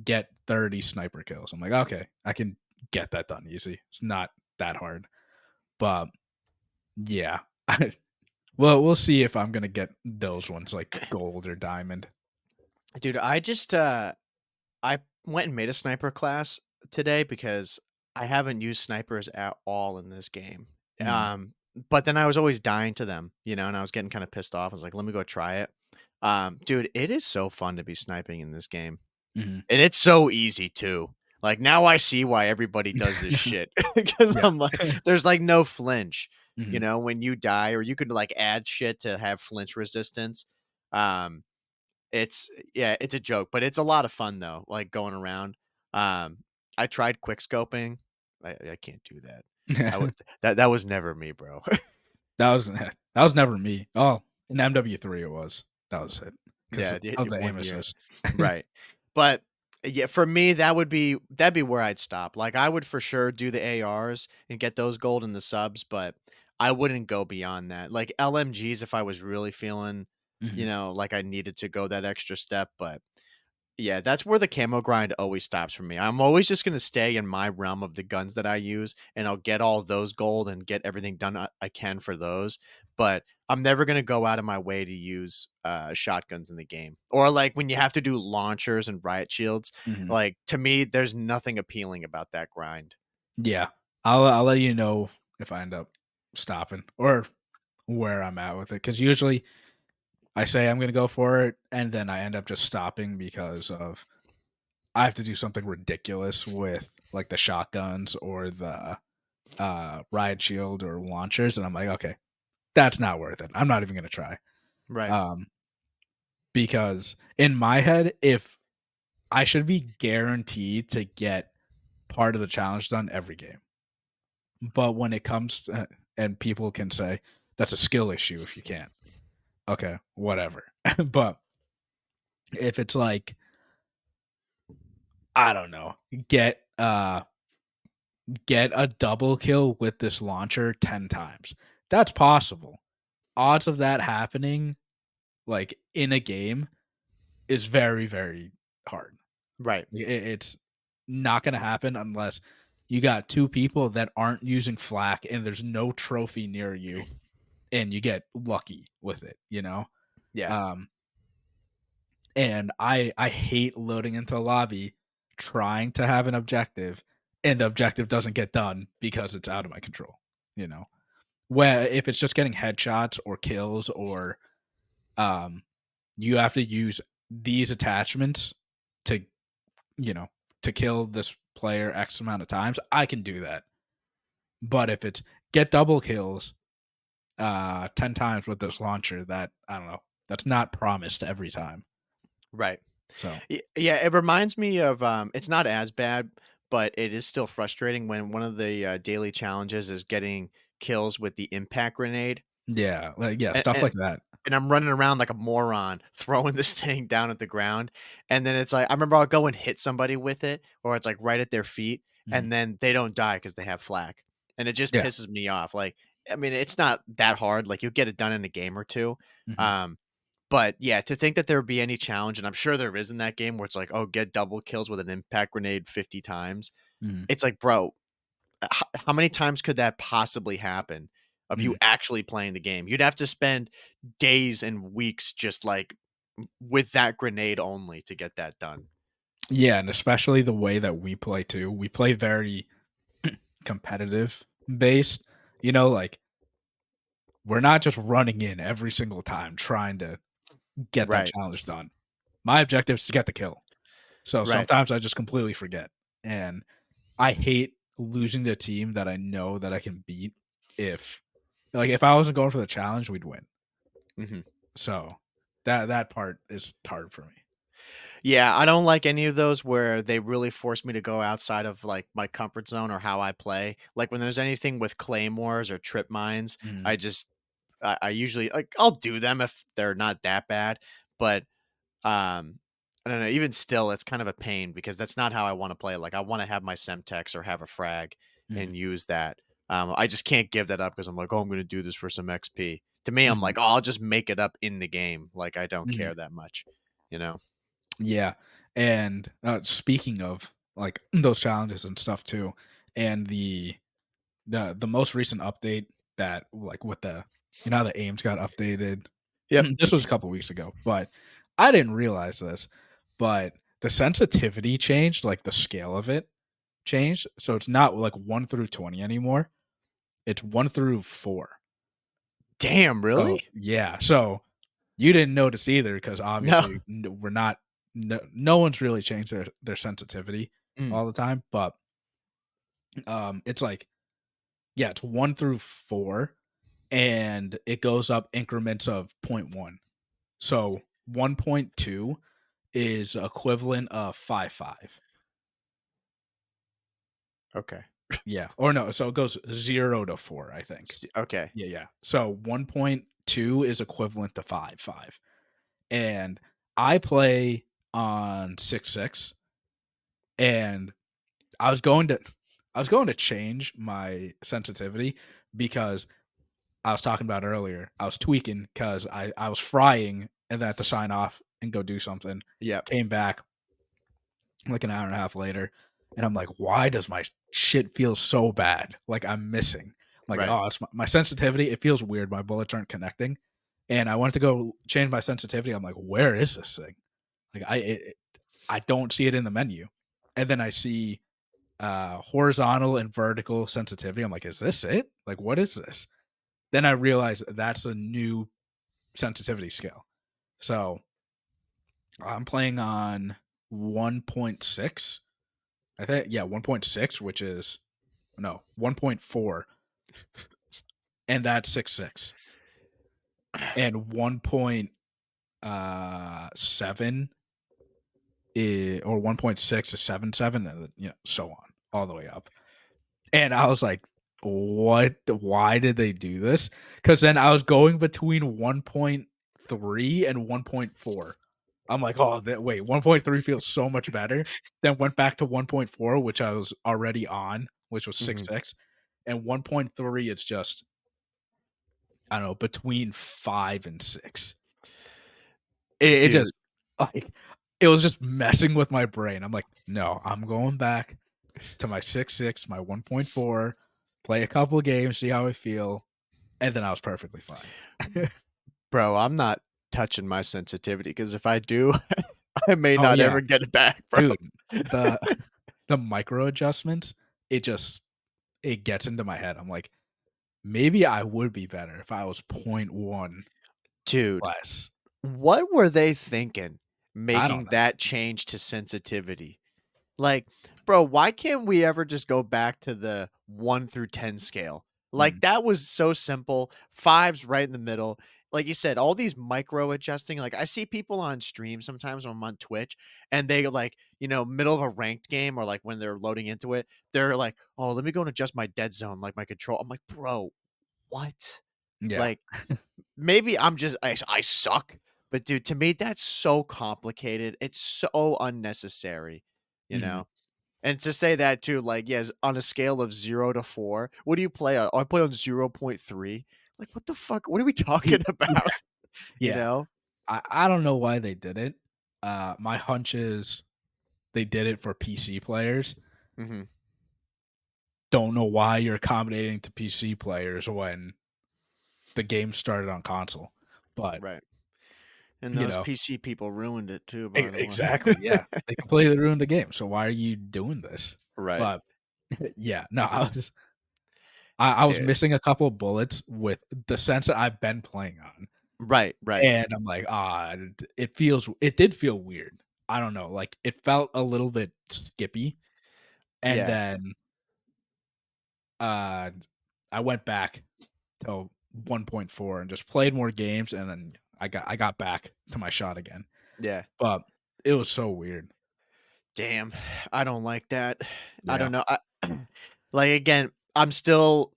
get 30 sniper kills. I'm like, okay, I can get that done easy. It's not that hard. But yeah. Well, we'll see if I'm gonna get those ones like gold or diamond. Dude, I went and made a sniper class today because I haven't used snipers at all in this game. Mm, But then I was always dying to them, and I was getting kind of pissed off. I was like, let me go try it. Dude, it is so fun to be sniping in this game. mhm. And it's so easy too. Like now I see why everybody does this shit. Because Yeah. I'm like, there's like no flinch, Mhm. when you die, or you could like add shit to have flinch resistance. Um, it's yeah, it's a joke, but it's a lot of fun though, like going around. Um, I tried quick scoping. I can't do that. I would that was never me, bro. That was never me. Oh, in MW3 it was. That was it because Yeah, of it the aim one year. assist. Right. But yeah, for me, that'd be where I'd stop. Like I would for sure do the ARs and get those gold in the subs, but I wouldn't go beyond that. Like LMGs if I was really feeling, Mhm. like I needed to go that extra step, but yeah, that's where the camo grind always stops for me. I'm always just gonna stay in my realm of the guns that I use, and I'll get all those gold and get everything done I can for those. But I'm never gonna go out of my way to use shotguns in the game, or like when you have to do launchers and riot shields. Mhm. Like to me, there's nothing appealing about that grind. Yeah. I'll let you know if I end up stopping or where I'm at with it because usually I say I'm gonna go for it, and then I end up just stopping because of I have to do something ridiculous with like the shotguns or the riot shield or launchers, and I'm like, okay, that's not worth it. I'm not even gonna try. Right, Um, because in my head, if I should be guaranteed to get part of the challenge done every game, but when it comes to, and people can say that's a skill issue if you can't. Okay, whatever. But if it's like I don't know, get a double kill with this launcher 10 times. That's possible. Odds of that happening like in a game is very very hard. right, It's not going to happen unless you got two people that aren't using flak and there's no trophy near you and you get lucky with it. yeah, Um and I hate loading into a lobby trying to have an objective and the objective doesn't get done because it's out of my control, you know. Where if it's just getting headshots or kills or um you have to use these attachments to you know to kill this player X amount of times, I can do that. But if it's get double kills 10 times with this launcher, that I don't know, that's not promised every time. right. So Yeah, it reminds me of it's not as bad, but it is still frustrating when one of the daily challenges is getting kills with the impact grenade. yeah, like yeah, And, stuff and like that. and I'm running around like a moron throwing this thing down at the ground. And then it's like I remember I'll go and hit somebody with it, or it's like right at their feet, Mhm. and then they don't die because they have flak. And it just Yeah. pisses me off. Like, I mean, it's not that hard. Like you'll get it done in a game or two. Mhm. Um, But yeah, to think that there would be any challenge, and I'm sure there is in that game where it's like, oh, get double kills with an impact grenade 50 times. Mhm, It's like, bro, how many times could that possibly happen of you mhm. actually playing the game? You'd have to spend days and weeks just like with that grenade only to get that done. Yeah, and especially the way that we play too. We play very competitive based. Like we're not just running in every single time trying to get that Right. challenge done. My objective is to get the kill. So Right. sometimes I just completely forget. And I hate losing to a team that I know that I can beat if if I wasn't going for the challenge, we'd win. Mhm. So that part is hard for me. Yeah, I don't like any of those where they really force me to go outside of like my comfort zone or how I play. Like when there's anything with claymores or trip mines, Mhm, I usually like I'll do them if they're not that bad, but I don't know, even still it's kind of a pain because that's not how I want to play. Like I want to have my Semtex or have a frag mhm, and use that. I just can't give that up because I'm like, oh, I'm going to do this for some XP. To me, I'm mhm, like, oh, I'll just make it up in the game. Like I don't mhm. care that much, you know? Yeah, and, speaking of, like, those challenges and stuff too, and the most recent update that, like, with how the aims got updated. Yep. This was a couple weeks ago, but I didn't realize this, but the sensitivity changed, like, the scale of it changed, so it's not, like, 1 through 20 anymore, it's 1 through 4. Damn, So really? yeah, so you didn't notice either because No. obviously we're not no one's really changed their sensitivity Mm, all the time, but, it's like yeah, it's 1 through 4, and it goes up increments of point 0.1. So 1.2 is equivalent of 5.5. okay. Yeah, or no, so it goes 0 to 4, I think. Okay. Yeah, yeah. So 1.2 is equivalent to 5.5, and I play on 6.6, and I was going to I was going to change my sensitivity because I was talking about earlier. I was tweaking because I was frying and then had to sign off and go do something. Yep. Came back like an hour and a half later, and I'm like, why does my shit feel so bad? Like I'm missing. Like, Right. oh, it's my sensitivity. It feels weird. My bullets aren't connecting, and I wanted to go change my sensitivity. I'm like, where is this thing? Like I don't see it in the menu, and then I see horizontal and vertical sensitivity. I'm like, is this it? Like, what is this? Then I realized that's a new sensitivity scale. So I'm playing on 1.6. I think, yeah, 1.6, which is no 1.4, and that's 6.6, and 1.7 is, or 1.6 is 7.7, and so on, all the way up. And I was like, "What? Why did they do this?" Because then I was going between 1.3 and 1.4. I'm like, "Oh, wait, 1.3 feels so much better." Then went back to 1.4, which I was already on, which was Mhm. 6.6, and 1.3 it's just I don't know between 5 and 6. It Dude, just like it was just messing with my brain. I'm like, "No, I'm going back to my 6.6, my 1.4, play a couple of games, see how I feel, and then I was perfectly fine." bro, I'm not touching my sensitivity because if I do, I may Oh, not yeah. ever get it back, bro. Dude, the the micro adjustments, it gets into my head. I'm like, "Maybe I would be better if I was point 0.1 Dude, less." what were they thinking I don't making know. that change to sensitivity? Like, bro, why can't we ever just go back to the 1 through 10 scale? Like, Mhm. that was so simple. 5's right in the middle. Like you said, all these micro adjusting. Like, I see people on stream sometimes when I'm on Twitch, and they like, middle of a ranked game or like when they're loading into it, they're like, oh, let me go and adjust my dead zone, like my control. I'm like, bro, what? Yeah. Like, maybe I suck, but dude, to me, that's so complicated. It's so unnecessary, you Mhm. know? And to say that too, like, yes, on a scale of 0 to 4, what do you play on? Oh, I play on 0.3. Like, what the fuck? What are we talking about? You Yeah. know? I don't know why they did it. My hunch is they did it for PC players. Mhm. Don't know why you're accommodating to PC players when the game started on console. But, Right. And you those know, PC people ruined it too, by the exactly, way. yeah. They completely ruined the game, so why are you doing this? Right. But, yeah, no, I was Dude. missing a couple bullets with the sense that I've been playing on, Right, right. and I'm like, it did feel weird. I don't know, like, it felt a little bit skippy, and Yeah. then, uh, I went back to 1.4 and just played more games, and then I got back to my shot again, Yeah. but it was so weird. Damn, I don't like that. I Yeah. don't know. Like again, I'm still.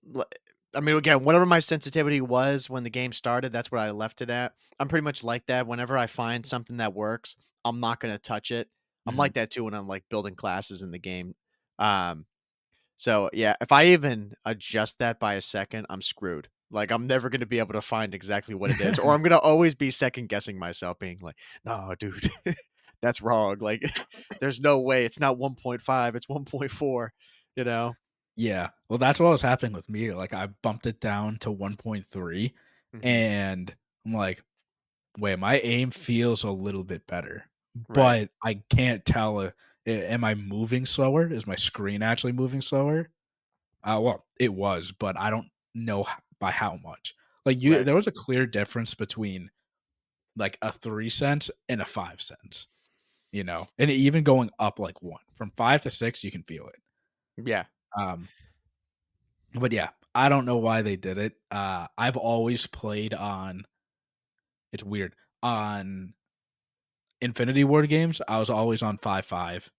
I mean, again, whatever my sensitivity was when the game started, that's where I left it at. I'm pretty much like that. Whenever I find something that works, I'm not gonna touch it. I'm Mhm. like that too when I'm like building classes in the game. Um, so yeah, if I even adjust that by a second, I'm screwed. Like I'm never gonna be able to find exactly what it is, or I'm gonna always be second guessing myself, being like, "No, dude, that's wrong. Like, there's no way. It's not 1.5. It's 1.4." You know? Yeah. Well, that's what was happening with me, like, I bumped it down to 1.3, Hmm. and I'm like, "Wait, my aim feels a little bit better, Right. but I can't tell, am I moving slower? Is my screen actually moving slower?" Well, it was, but I don't know by how much. Like, Right. there was a clear difference between, like, a 3 cents and a 5 cents, and even going up, like, 1. From 5 to 6, you can feel it. Yeah. Um But yeah, I don't know why they did it. I've always played on it's weird. On Infinity Ward games, I was always on 5.5.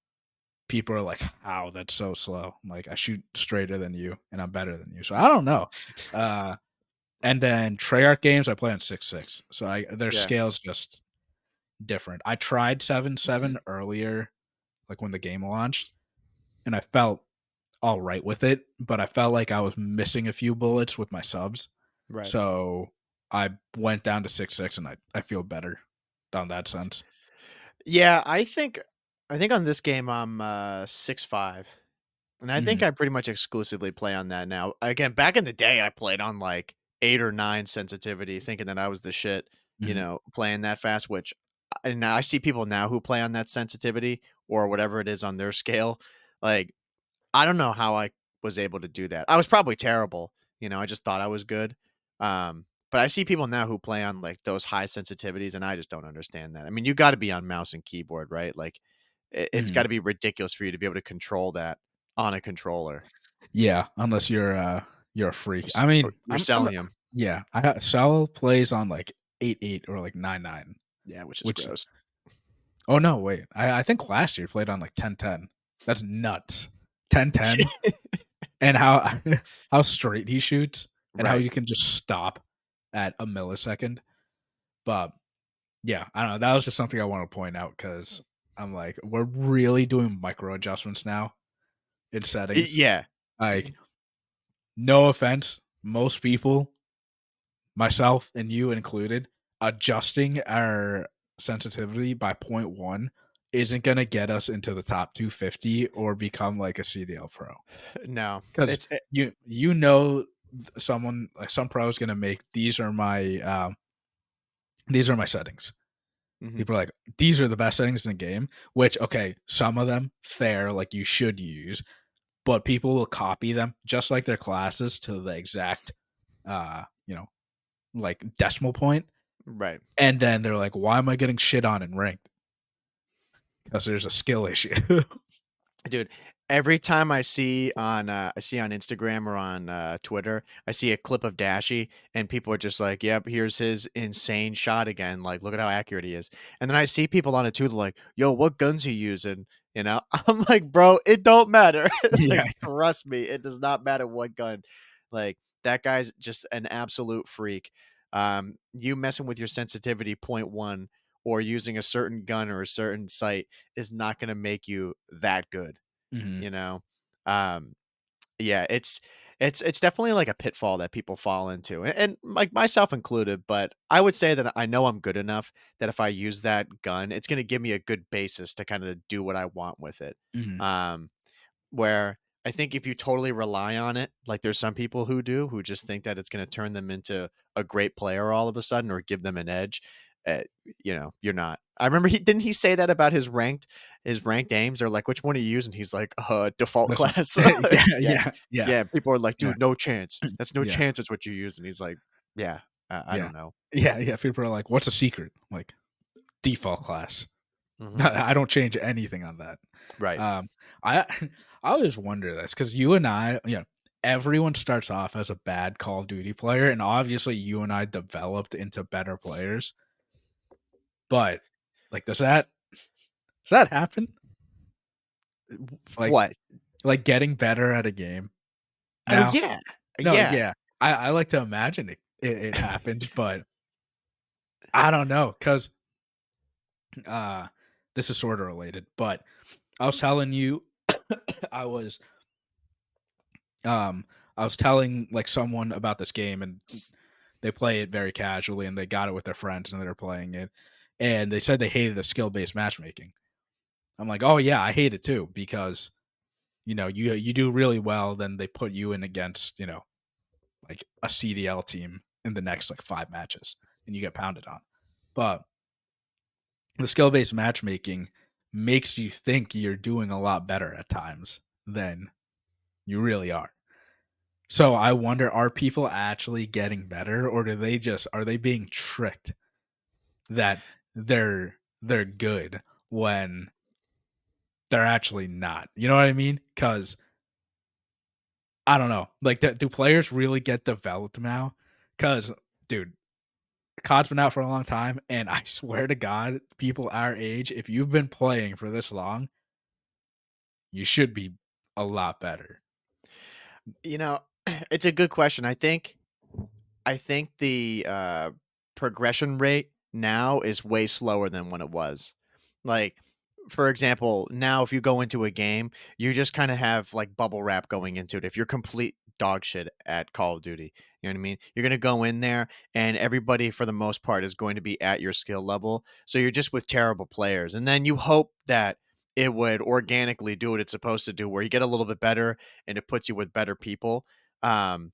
People are like, "How? That's so slow." I'm like, "I shoot straighter than you, and I'm better than you." So I don't know. Uh, and then Treyarch games, I play on 6.6. So their Yeah. scale's just different. I tried 7.7 earlier, like when the game launched, and I felt all right with it, but I felt like I was missing a few bullets with my subs. Right. So I went down to 6.6 and I feel better on that sense. Yeah. I think on this game I'm 6'5", and I think Mhm, I pretty much exclusively play on that now. Again, back in the day, I played on like 8 or 9 sensitivity, thinking that I was the shit. mhm. Playing that fast. And I see people now who play on that sensitivity or whatever it is on their scale. Like I don't know how I was able to do that. I was probably terrible, I just thought I was good. But I see people now who play on like those high sensitivities and I just don't understand that. I mean, you got to be on mouse and keyboard, right? Like it's got Mhm. to be ridiculous for you to be able to control that on a controller. Yeah, unless you're a freak. S I Or mean, you're selling him. yeah, I got Sal plays on like 8.8 or like 9.9, Yeah, which is which gross. oh no, wait. I think last year played on like 10.10. That's nuts. 10.10 and how how straight he shoots and how Right. you can just stop at a millisecond. But yeah, I don't know. That was just something I want to point out because I'm like, we're really doing micro adjustments now in settings. Yeah. Like, no offense, most people, myself and you included, adjusting our sensitivity by point 0.1 isn't going to get us into the top 250 or become like a CDL pro. No. Because It's someone like some pro is going to make these are my settings. Mhm. People are like, these are the best settings in the game, which, okay, some of them, fair, like you should use, but people will copy them just like their classes to the exact, uh, you know, like decimal point. Right. And then they're like, why am I getting shit on in ranked? Because there's a skill issue. Dude, every time I see on Instagram or on, Twitter, I see a clip of Dashy, and people are just like, "Yep, here's his insane shot again, like, look at how accurate he is." And then I see people on it too, they're like, "Yo, what guns he using?" You know? I'm like, "Bro, it don't matter." Yeah. Like, trust me, it does not matter what gun. Like, that guy's just an absolute freak. You messing with your sensitivity point 1 or using a certain gun or a certain sight is not gonna make you that good, Mhm. you know? Um, yeah, It's definitely like a pitfall that people fall into, and like myself included. But I would say that I know I'm good enough that if I use that gun, it's going to give me a good basis to kind of do what I want with it. Mhm. Um, where I think if you totally rely on it, like there's some people who do, who just think that it's going to turn them into a great player all of a sudden or give them an edge. Uh, you're not. I remember he didn't he say that about his ranked aims. They're like, which one do you use? And he's like, default This one. class. Yeah, Yeah, yeah, yeah, yeah. People are like, yeah, dude, no chance. That's no yeah, chance. It's what you use. And he's like, yeah, I yeah. don't know. Yeah, yeah, people are like, "What's a secret?" Like, "Default class." Hmm. I don't change anything on that. Right. Um, I I always wonder this because you and I, everyone starts off as a bad Call of Duty player, and obviously you and I developed into better players. But like, does that happen? Like, What? getting better at a game Oh now? yeah, No, yeah. yeah, I like to imagine it happens, but I don't know because uh, this is sort of related. But I was telling you, I was um I was telling like someone about this game and they play it very casually and they got it with their friends and they're playing it and they said they hated the skill-based matchmaking. I'm like, "Oh yeah, I hate it too because you do really well then they put you in against, like a CDL team in the next like 5 matches and you get pounded on." But the skill-based matchmaking makes you think you're doing a lot better at times than you really are. So I wonder, are people actually getting better, or are they being tricked that they're good when they're actually not? You know what I mean? Because I don't know. Like, do players really get developed now? Because, dude, COD's been out for a long time, and I swear to God, people our age, if you've been playing for this long, you should be a lot better. You know, it's a good question. I think the, progression rate now is way slower than when it was. Like, for example, now if you go into a game, you just kinda have, like, bubble wrap going into it. If you're complete dog shit at Call of Duty, you know what I mean? You're gonna go in there, and everybody, for the most part, is going to be at your skill level, so you're just with terrible players, and then you hope that it would organically do what it's supposed to do, where you get a little bit better, and it puts you with better people, um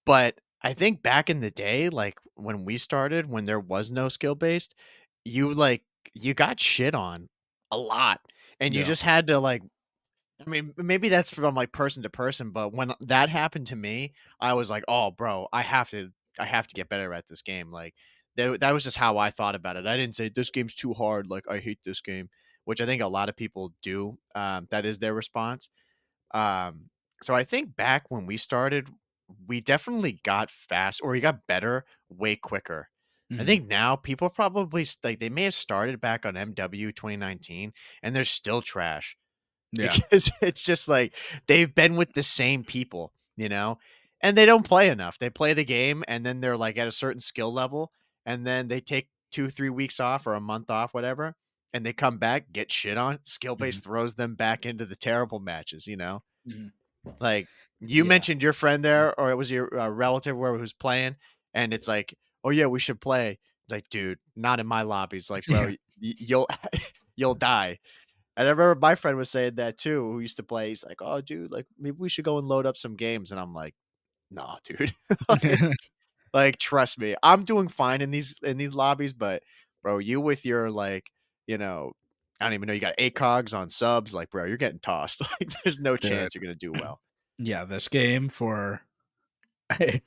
but I think back in the day, like, when we started, when there was no skill based, you, like you got shit on a lot, and you Yeah. just had to, like I mean, maybe that's from, like, person to person, but when that happened to me, I was like, "Oh, bro, I have to get better at this game," like, that was just how I thought about it. I didn't say, "This game's too hard," like, "I hate this game," which I think a lot of people do, that is their response. Um, so I think back when we started, we definitely got fast or we got better way quicker. I Mhm. think now people probably like they may have started back on MW 2019 and they're still trash Yeah. because it's just like they've been with the same people, and they don't play enough. They play the game and then they're like at a certain skill level and then they take 2, 3 weeks off or a month off, whatever, and they come back, get shit on. Skill base Mhm. throws them back into the terrible matches. Mhm. Like, you Yeah. mentioned your friend there, or it was your, relative where who's playing, and it's like, "Oh, yeah, we should play." It's like, "Dude, not in my lobbies." Like, "Bro, Yeah. you'll you'll die." And I remember my friend was saying that too, who used to play. He's like, "Oh, dude, like, maybe we should go and load up some games." And I'm like, "Nah, dude." Like, trust me. I'm doing fine in these lobbies, but, bro, you with your, like, you know, I don't even know, you got ACOGs on subs, like, bro, you're getting tossed. Like, there's no Dude. chance you're gonna do well. Yeah, this game for if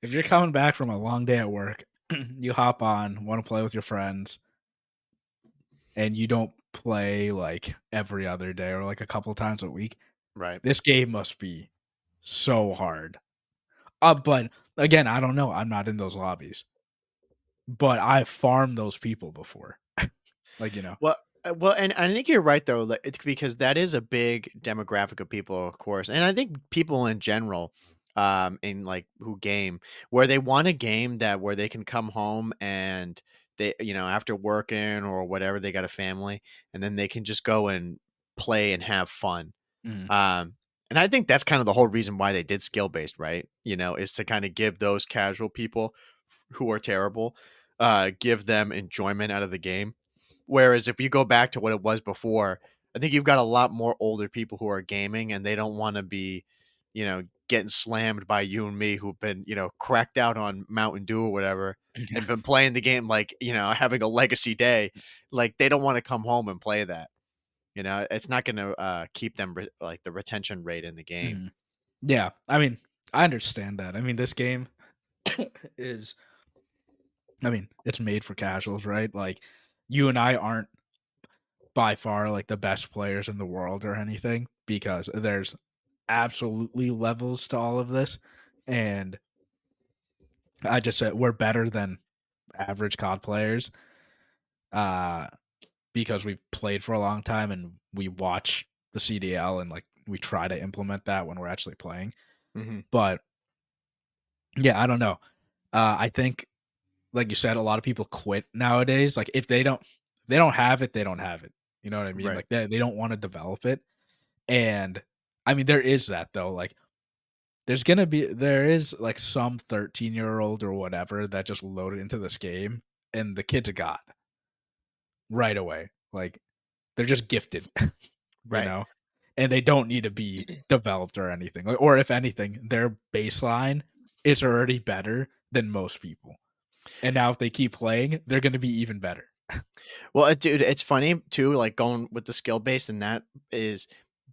you're coming back from a long day at work, you hop on, want to play with your friends, and you don't play like every other day or like a couple times a week. Right. This game must be so hard. But again, I don't know. I'm not in those lobbies, but I've farmed those people before. Like. Well, and I think you're right though. It's because that is a big demographic of people, of course, and I think people in general, in like who game, where they want a game that where they can come home and after working or whatever, they got a family, and then they can just go and play and have fun. Mhm. Um, And I think that's kind of the whole reason why they did skill based, right? Is to kind of give those casual people who are terrible, give them enjoyment out of the game. Whereas if you go back to what it was before, I think you've got a lot more older people who are gaming and they don't want to be, getting slammed by you and me who've been, cracked out on Mountain Dew or whatever Yeah. and been playing the game like, having a legacy day. Like they don't want to come home and play that. It's not going to keep them like the retention rate in the game. Mhm. Yeah, I mean, I understand that. I mean, this game is I mean, it's made for casuals, right? Like, you and I aren't by far like the best players in the world or anything because there's absolutely levels to all of this. And I just said we're better than average COD players uh, because we've played for a long time and we watch the CDL and like we try to implement that when we're actually playing. Hmm. But yeah, I don't know. I think, like you said, a lot of people quit nowadays. Like if they don't have it, they don't have it. You know what I mean? Right. Like they don't want to develop it. And I mean, there is that though. Like there is like some 13-year-old or whatever that just loaded into this game and the kid's a god right away. Like they're just gifted, you Right. know, and they don't need to be developed or anything. Like, or if anything, their baseline is already better than most people. And now if they keep playing, they're going to be even better. Well, dude, it's funny too, like going with the skill base, and that is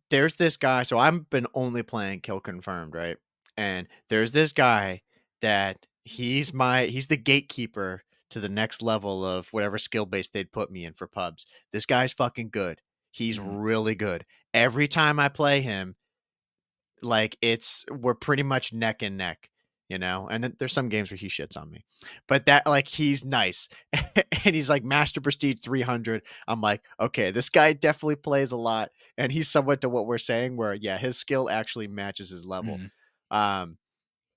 there's this guy. So I've been only playing kill confirmed, right? And there's this guy that he's the gatekeeper to the next level of whatever skill base they'd put me in for pubs. This guy's fucking good. He's Mhm, really good. Every time I play him, like we're pretty much neck and neck, and then there's some games where he shits on me, but that like he's nice. And he's like master prestige 300. I'm like, okay, this guy definitely plays a lot, and he's somewhat to what we're saying where yeah, his skill actually matches his level. mhm. um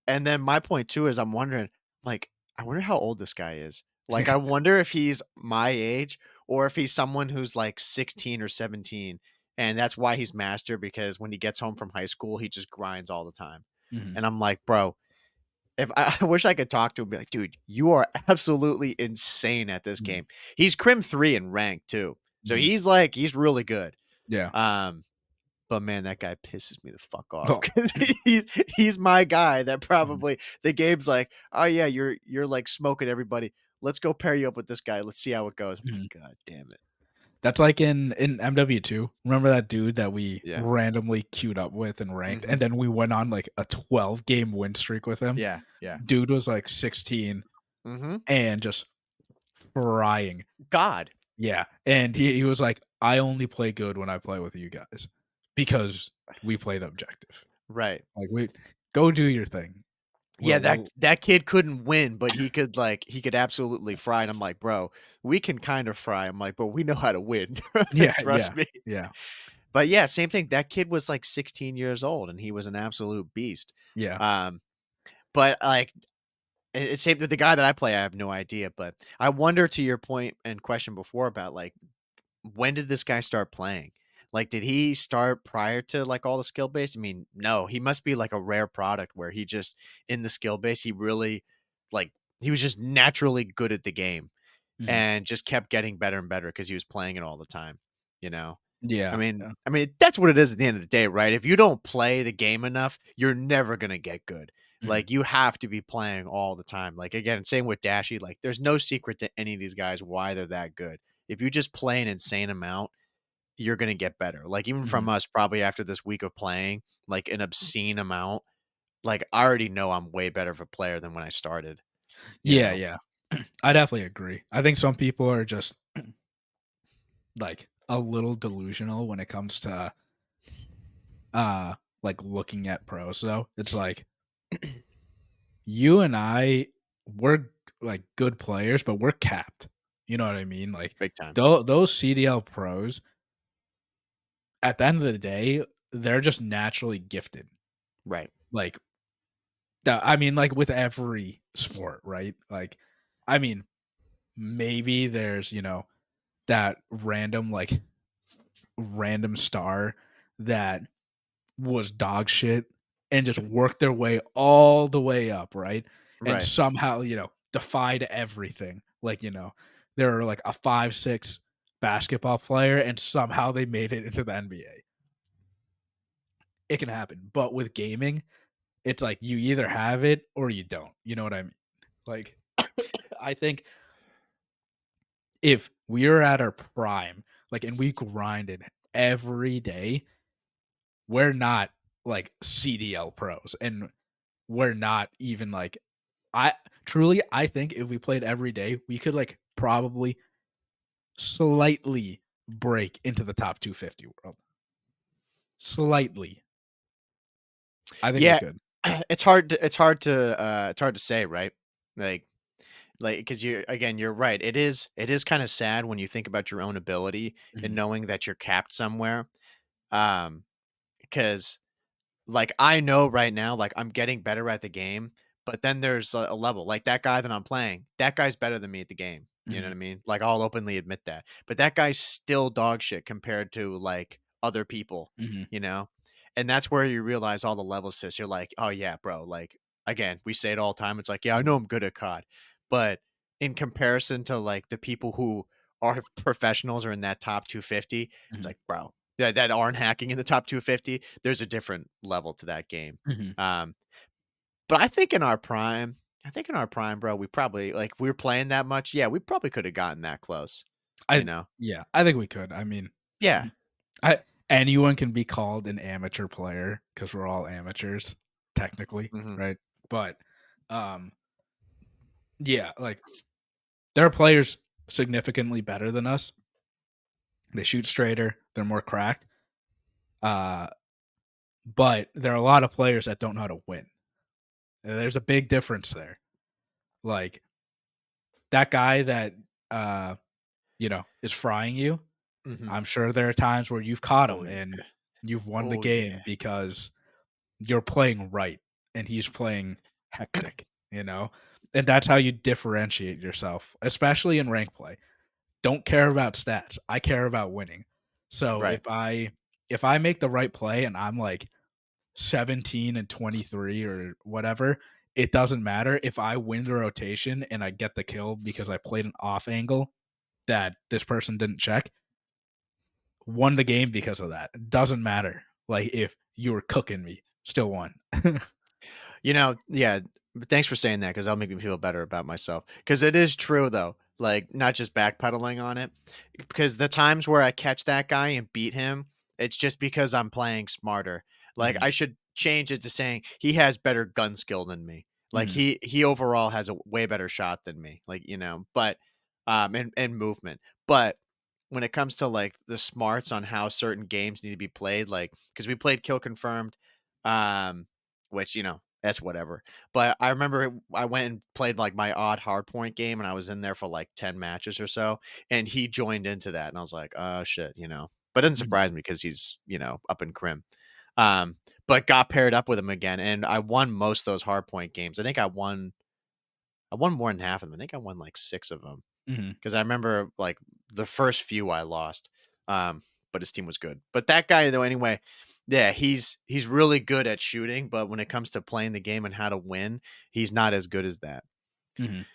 and then my point too is I'm wondering, like, I wonder how old this guy is. Like, I wonder if he's my age or if he's someone who's like 16 or 17. And that's why he's master, because when he gets home from high school, he just grinds all the time. Mhm, And I'm like, bro, if I wish I could talk to him and be like, dude, you are absolutely insane at this mhm, game. He's Crim 3 in rank too. So mhm. he's really good. Yeah. Um, but man, that guy pisses me the fuck off Oh. because he's my guy that Mhm, probably the game's like, oh yeah, you're like smoking everybody. Let's go pair you up with this guy. Let's see how it goes. I'm mhm. like, God damn it. That's like in MW2. Remember that dude that we Yeah. randomly queued up with and ranked, Hmm. and then we went on like a 12-game win streak with him? Yeah. Yeah. Dude was like 16 Hmm. and just frying. God. Yeah, and he was like, "I only play good when I play with you guys because we play the objective. Right. Like, we go do your thing. Yeah, that We'll" that kid couldn't win, but he could absolutely fry. And I'm like, bro, we can kind of fry. I'm like, but we know how to win. Yeah, Trust yeah, me. yeah, But yeah, same thing. That kid was like 16 years old and he was an absolute beast. yeah. Um, but like it's same with the guy that I play, I have no idea, but I wonder, to your point and question before about, like, when did this guy start playing? Like, did he start prior to, like, all the skill base? I mean, no, he must be like a rare product where he just in the skill base, he really like he was just naturally good at the game Mhm. and just kept getting better and better because he was playing it all the time, you know? I Yeah, mean yeah. I mean, that's what it is at the end of the day, right? If you don't play the game enough, you're never gonna get good. Mhm, Like, you have to be playing all the time. Like, again, same with Dashy, like, there's no secret to any of these guys why they're that good. If you just play an insane amount, you're gonna get better. Like, even from mhm. us, probably after this week of playing, like, an obscene amount, like, I already know I'm way better of a player than when I started, you Yeah, know? yeah. I definitely agree. I think some people are just, like, a little delusional when it comes to, uh, like, looking at pros, though. It's like, you and we're, like, good players, but we're capped. You know what I mean? Like, Big time. those CDL pros, at the end of the day, they're just naturally gifted. Right. Like, I mean, like, with every sport, right? Like, I mean, maybe there's, that random, like, random star that was dog shit and just worked their way all the way up, right? And Right. somehow, defied everything. Like, they're like a 5'6" basketball player and somehow they made it into the NBA. It can happen. But with gaming, it's like you either have it or you don't. You know what I mean? Like, I think if we're at our prime, like, and we grinded every day, we're not like CDL pros, and we're not even like I truly I think if we played every day, we could like probably slightly break into the top 250 world. Slightly. I think we Yeah, could. it's hard to say, right? Like because you're again, you're right. It is kind of sad when you think about your own ability and Mhm, knowing that you're capped somewhere. Um, because like, I know right now, like, I'm getting better at the game, but then there's a level. Like, that guy that I'm playing, that guy's better than me at the game, you know what mhm, I mean? Like, I'll openly admit that. But that guy's still dog shit compared to, like, other people, mhm, you know? And that's where you realize all the level sis. You're like, "Oh, yeah, bro." Like, again, we say it all the time. It's like, "Yeah, I know I'm good at COD." But in comparison to, like, the people who are professionals or in that top 250, it's mhm, like, "Bro, that aren't hacking in the top 250, there's a different level to that game." mhm. Um, but I think in our prime, bro, we probably like if we were playing that much, yeah, we probably could have gotten that close, you I know? Yeah, I think we could. I mean, Yeah. I anyone can be called an amateur player because we're all amateurs technically, Mhm. right? But um yeah, like there are players significantly better than us. They shoot straighter, they're more cracked. Uh but there are a lot of players that don't know how to win. And there's a big difference there. Like that guy that uh is frying you. Mhm. I'm sure there are times where you've caught Oh, him yeah. and you've won the Oh, yeah. game because you're playing right and he's playing hectic, you know? And that's how you differentiate yourself, especially in rank play. Don't care about stats. I care about winning. So Right. if I make the right play and I'm like 17 and 23 or whatever, it doesn't matter if I win the rotation and I get the kill because I played an off angle that this person didn't check. Won the game because of that. It doesn't matter. Like if you were cooking me, still won. Yeah, but thanks for saying that because 'cause that'll make me feel better about myself. Because it is true, though, like, not just backpedaling on it, because the times where I catch that guy and beat him, it's just because I'm playing smarter. Like, Mhm, I should change it to saying he has better gun skill than me. Like, mhm, he overall has a way better shot than me, like, but, and movement. But when it comes to, like, the smarts on how certain games need to be played, like because we played Kill Confirmed, um, which, that's whatever. But I remember I went and played like my odd hardpoint game and I was in there for like 10 matches or so. And he joined into that. And I was like, oh shit. But it didn't mhm, surprise me because he's, up in Crim. Um, but got paired up with him again. And I won most of those hardpoint games. I won more than half of them. I think I won like six of them. mhm, Because I remember like the first few I lost. But his team was good. But that guy though, anyway, yeah, he's really good at shooting, but when it comes to playing the game and how to win, he's not as good as that. mhm.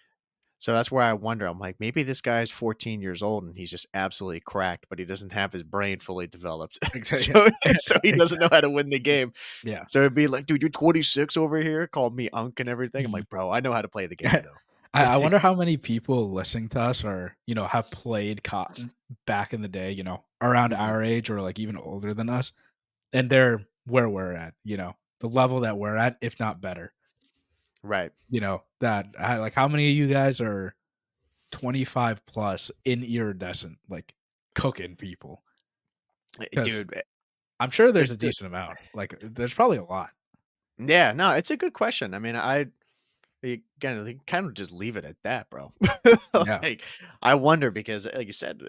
So that's where I wonder. I'm like, maybe this guy's 14 years old and he's just absolutely cracked, but he doesn't have his brain fully developed. Exactly. So he doesn't know Exactly. how to win the game. Yeah. So it'd be like, dude, you're 26 over here, call me Unk and everything. I'm Mhm. like, bro, I know how to play the game though. I wonder how many people listening to us are, have played cotton back in the day, around Mhm. our age or like even older than us, and they're where we're at, the level that we're at, if not better. Right. Like how many of you guys are 25 plus in iridescent, like cooking people? Because Dude, I'm sure there's a to decent amount. Like there's probably a lot. yeah, no, it's a good question. I mean, again, you kind of just leave it at that, bro. Yeah. Like, I wonder because, like you said,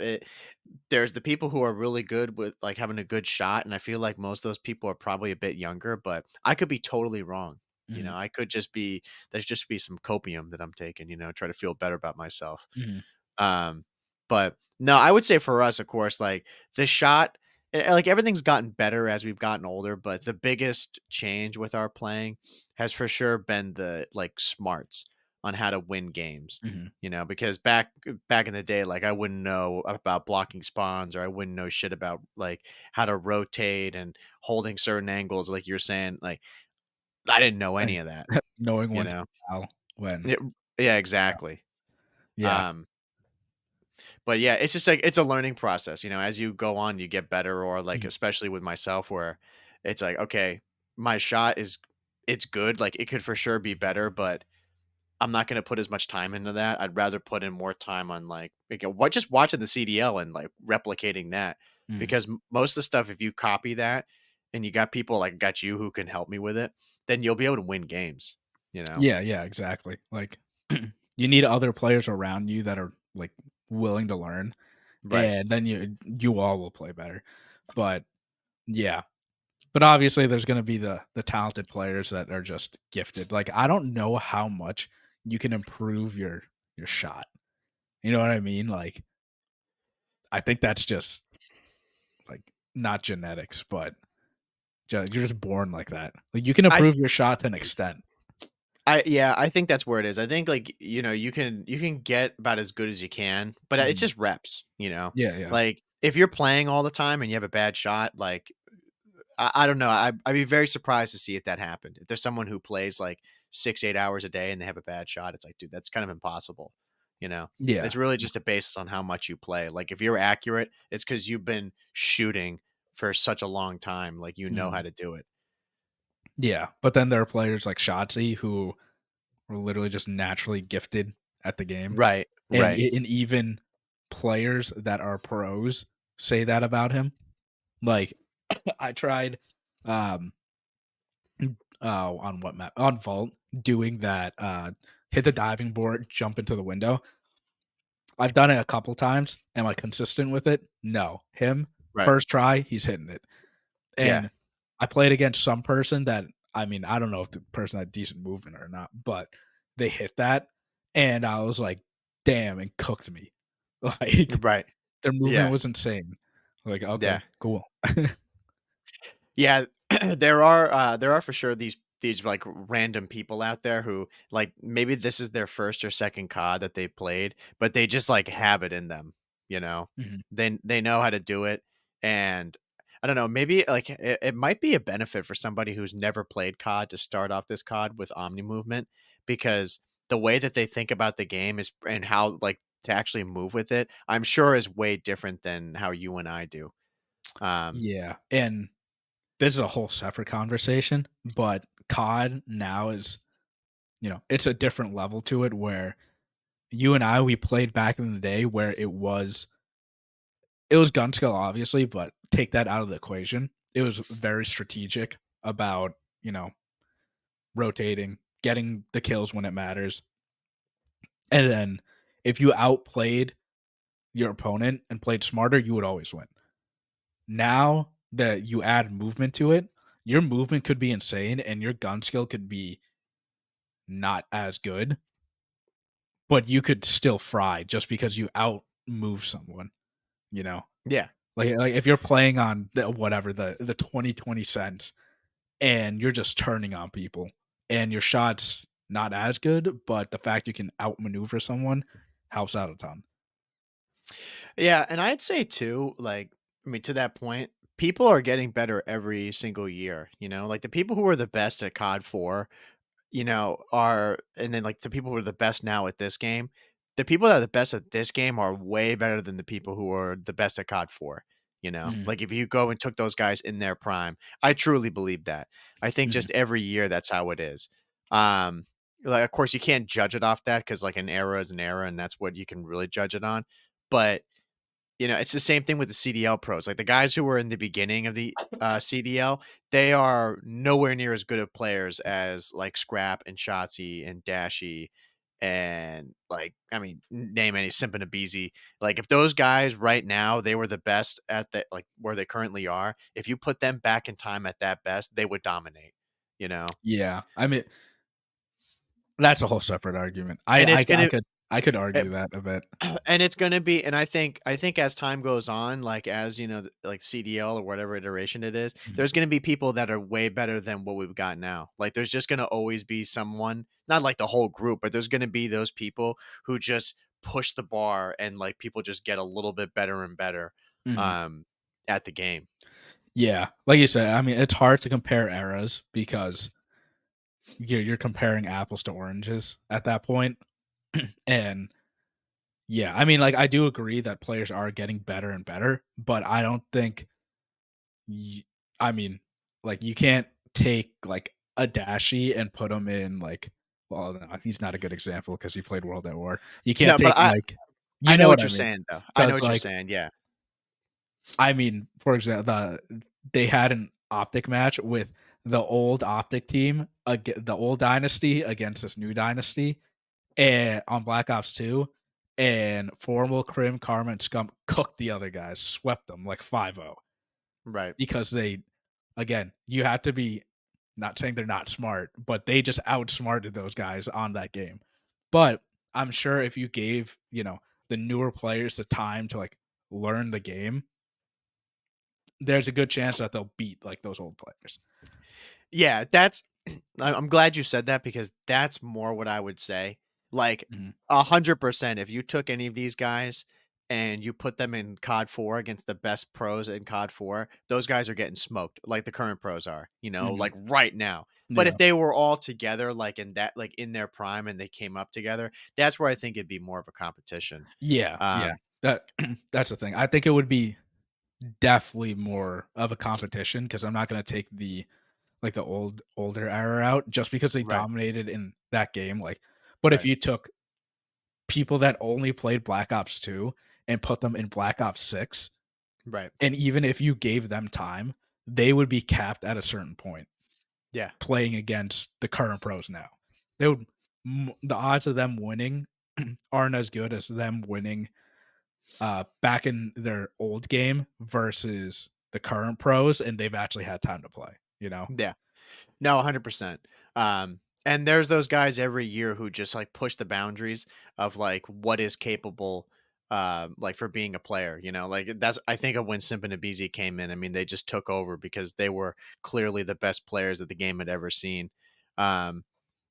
there's the people who are really good with like having a good shot, and I feel like most of those people are probably a bit younger, but I could be totally wrong. Mhm, I could just be there's just be some copium that I'm taking. Try to feel better about myself. mhm, Um, but no, I would say for us, of course, like the shot. like everything's gotten better as we've gotten older, but the biggest change with our playing has for sure been the like smarts on how to win games. Mhm. Because back in the day, like I wouldn't know about blocking spawns or I wouldn't know shit about like how to rotate and holding certain angles, like you're saying. Like I didn't know any And of that, knowing you when to know? foul, when Yeah, yeah, exactly. yeah. Um, but yeah, it's just like it's a learning process, as you go on, you get better, or like Mhm. especially with myself where it's like, okay, my shot is it's good, like it could for sure be better, but I'm not going to put as much time into that. I'd rather put in more time on like what just watching the CDL and like replicating that Mhm. because most of the stuff if you copy that and you got people like got you who can help me with it, then you'll be able to win games, you know. Yeah, yeah, exactly. Like, you need other players around you that are, like, willing to learn, Right. and then you all will play better. But, yeah. But, obviously, there's gonna be the talented players that are just gifted. Like, I don't know how much you can improve your shot. You know what I mean? Like, I think that's just, like, not genetics, but you're just born like that. Like, you can I improve your shot to an extent. yeah, I think that's where it is. I think like, you can get about as good as you can, but it's Mhm. just reps. Yeah, yeah. Like if you're playing all the time and you have a bad shot, like I don't know. I'd be very surprised to see if that happened. If there's someone who plays like 6, 8 hours a day and they have a bad shot, it's like, dude, that's kind of impossible. You know, Yeah. it's really just a basis on how much you play. Like if you're accurate, it's because you've been shooting for such a long time. Like you know how Mhm. to do it. Yeah, but then there are players like Shotzi who are literally just naturally gifted at the game, Right. and Right. even players that are pros say that about him. Like, I tried, um, on what map? On Vault, doing that, hit the diving board, jump into the window. I've done it a couple times. Am I consistent with it? No. Him, Right. first try, he's hitting it. Yeah. And I played against some person that, I mean, I don't know if the person had decent movement or not, but they hit that, and I was like, "Damn," and cooked me. Like, Right. their movement Yeah. was insane. Like, Yeah. okay, cool. Yeah, there are for sure these like random people out there who like maybe this is their first or second COD that they played, but they just like have it in them, you know. Mhm. They know how to do it, and I don't know, maybe like it might be a benefit for somebody who's never played COD to start off this COD with Omni movement because the way that they think about the game is and how like to actually move with it, I'm sure is way different than how you and I do. Um, Yeah, and this is a whole separate conversation, but COD now is, it's a different level to it where you and I, we played back in the day where it was gun skill, obviously, but take that out of the equation. It was very strategic about, you know, rotating, getting the kills when it matters. And then if you outplayed your opponent and played smarter, you would always win. Now that you add movement to it, your movement could be insane and your gun skill could be not as good, but you could still fry just because you out move someone, you know? yeah. Like if you're playing on the 2020 cents and you're just turning on people and your shots not as good, but the fact you can outmaneuver someone helps out a ton. Yeah, and I'd say too, like, I mean, to that point, people are getting better every single year. Like the people who are the best at COD 4, are, and then like the people who are the best now at this game, the people that are the best at this game are way better than the people who are the best at COD 4. Mhm, Like if you go and took those guys in their prime, I truly believe that. I think mhm. just every year that's how it is. Um, like, of course, you can't judge it off that because like an era is an era, and that's what you can really judge it on. But it's the same thing with the CDL pros. Like the guys who were in the beginning of the CDL, they are nowhere near as good of players as like Scrap and Shotzi and Dashy and like I mean, name any Simp and Abizi. Like if those guys right now they were the best at the like where they currently are, if you put them back in time at that best, they would dominate. You know, Yeah, I mean, that's a whole separate argument. and I it's I gonna could. I could Eh, argue that a bit. and it's gonna be, and I think as time goes on, like, as, like CDL or whatever iteration it is, Mhm, there's gonna be people that are way better than what we've got now. Like, there's just gonna always be someone, not like the whole group, but there's gonna be those people who just push the bar and, like, people just get a little bit better and better, mhm. um, at the game. Yeah, like you said, I mean, it's hard to compare eras because you're comparing apples to oranges at that point, and yeah, I mean, like, I do agree that players are getting better and better, but I don't think y I mean, like, you can't take, like, a Dashi and put him in, like well, no, he's not a good example because he played World at War. You can't No, but take, I like I you know know what what I you're mean? saying, though. I know Because what you're like, saying, yeah. I mean, for example, they had an Optic match with the old Optic team, the old dynasty against this new dynasty, and on Black Ops 2, and Formal, Crim, Karma, and Scum cooked the other guys, swept them like 5-0 Right. because they again, you have to be not saying they're not smart, but they just outsmarted those guys on that game. But I'm sure if you gave, the newer players the time to like learn the game, there's a good chance that they'll beat like those old players. Yeah, that's I'm glad you said that because that's more what I would say. Like Mhm, 100%, if you took any of these guys and you put them in COD 4 against the best pros in COD 4, those guys are getting smoked like the current pros are, mhm, like right now. But yeah. if they were all together like in that like in their prime and they came up together, that's where I think it'd be more of a competition. Yeah, yeah. Um That that's the thing. I think it would be definitely more of a competition because 'cause I'm not gonna take the older era out just because they right, dominated in that game, like but if right, you took people that only played Black Ops 2 and put them in Black Ops 6, right. and even if you gave them time, they would be capped at a certain point Yeah. playing against the current pros now. They would the odds of them winning aren't as good as them winning back in their old game versus the current pros, and they've actually had time to play, you know? Yeah. No, 100%. And there's those guys every year who just like push the boundaries of like what is capable, like for being a player. Like that's I think of when Simp and Abizi came in. I mean, they just took over because they were clearly the best players that the game had ever seen. Um,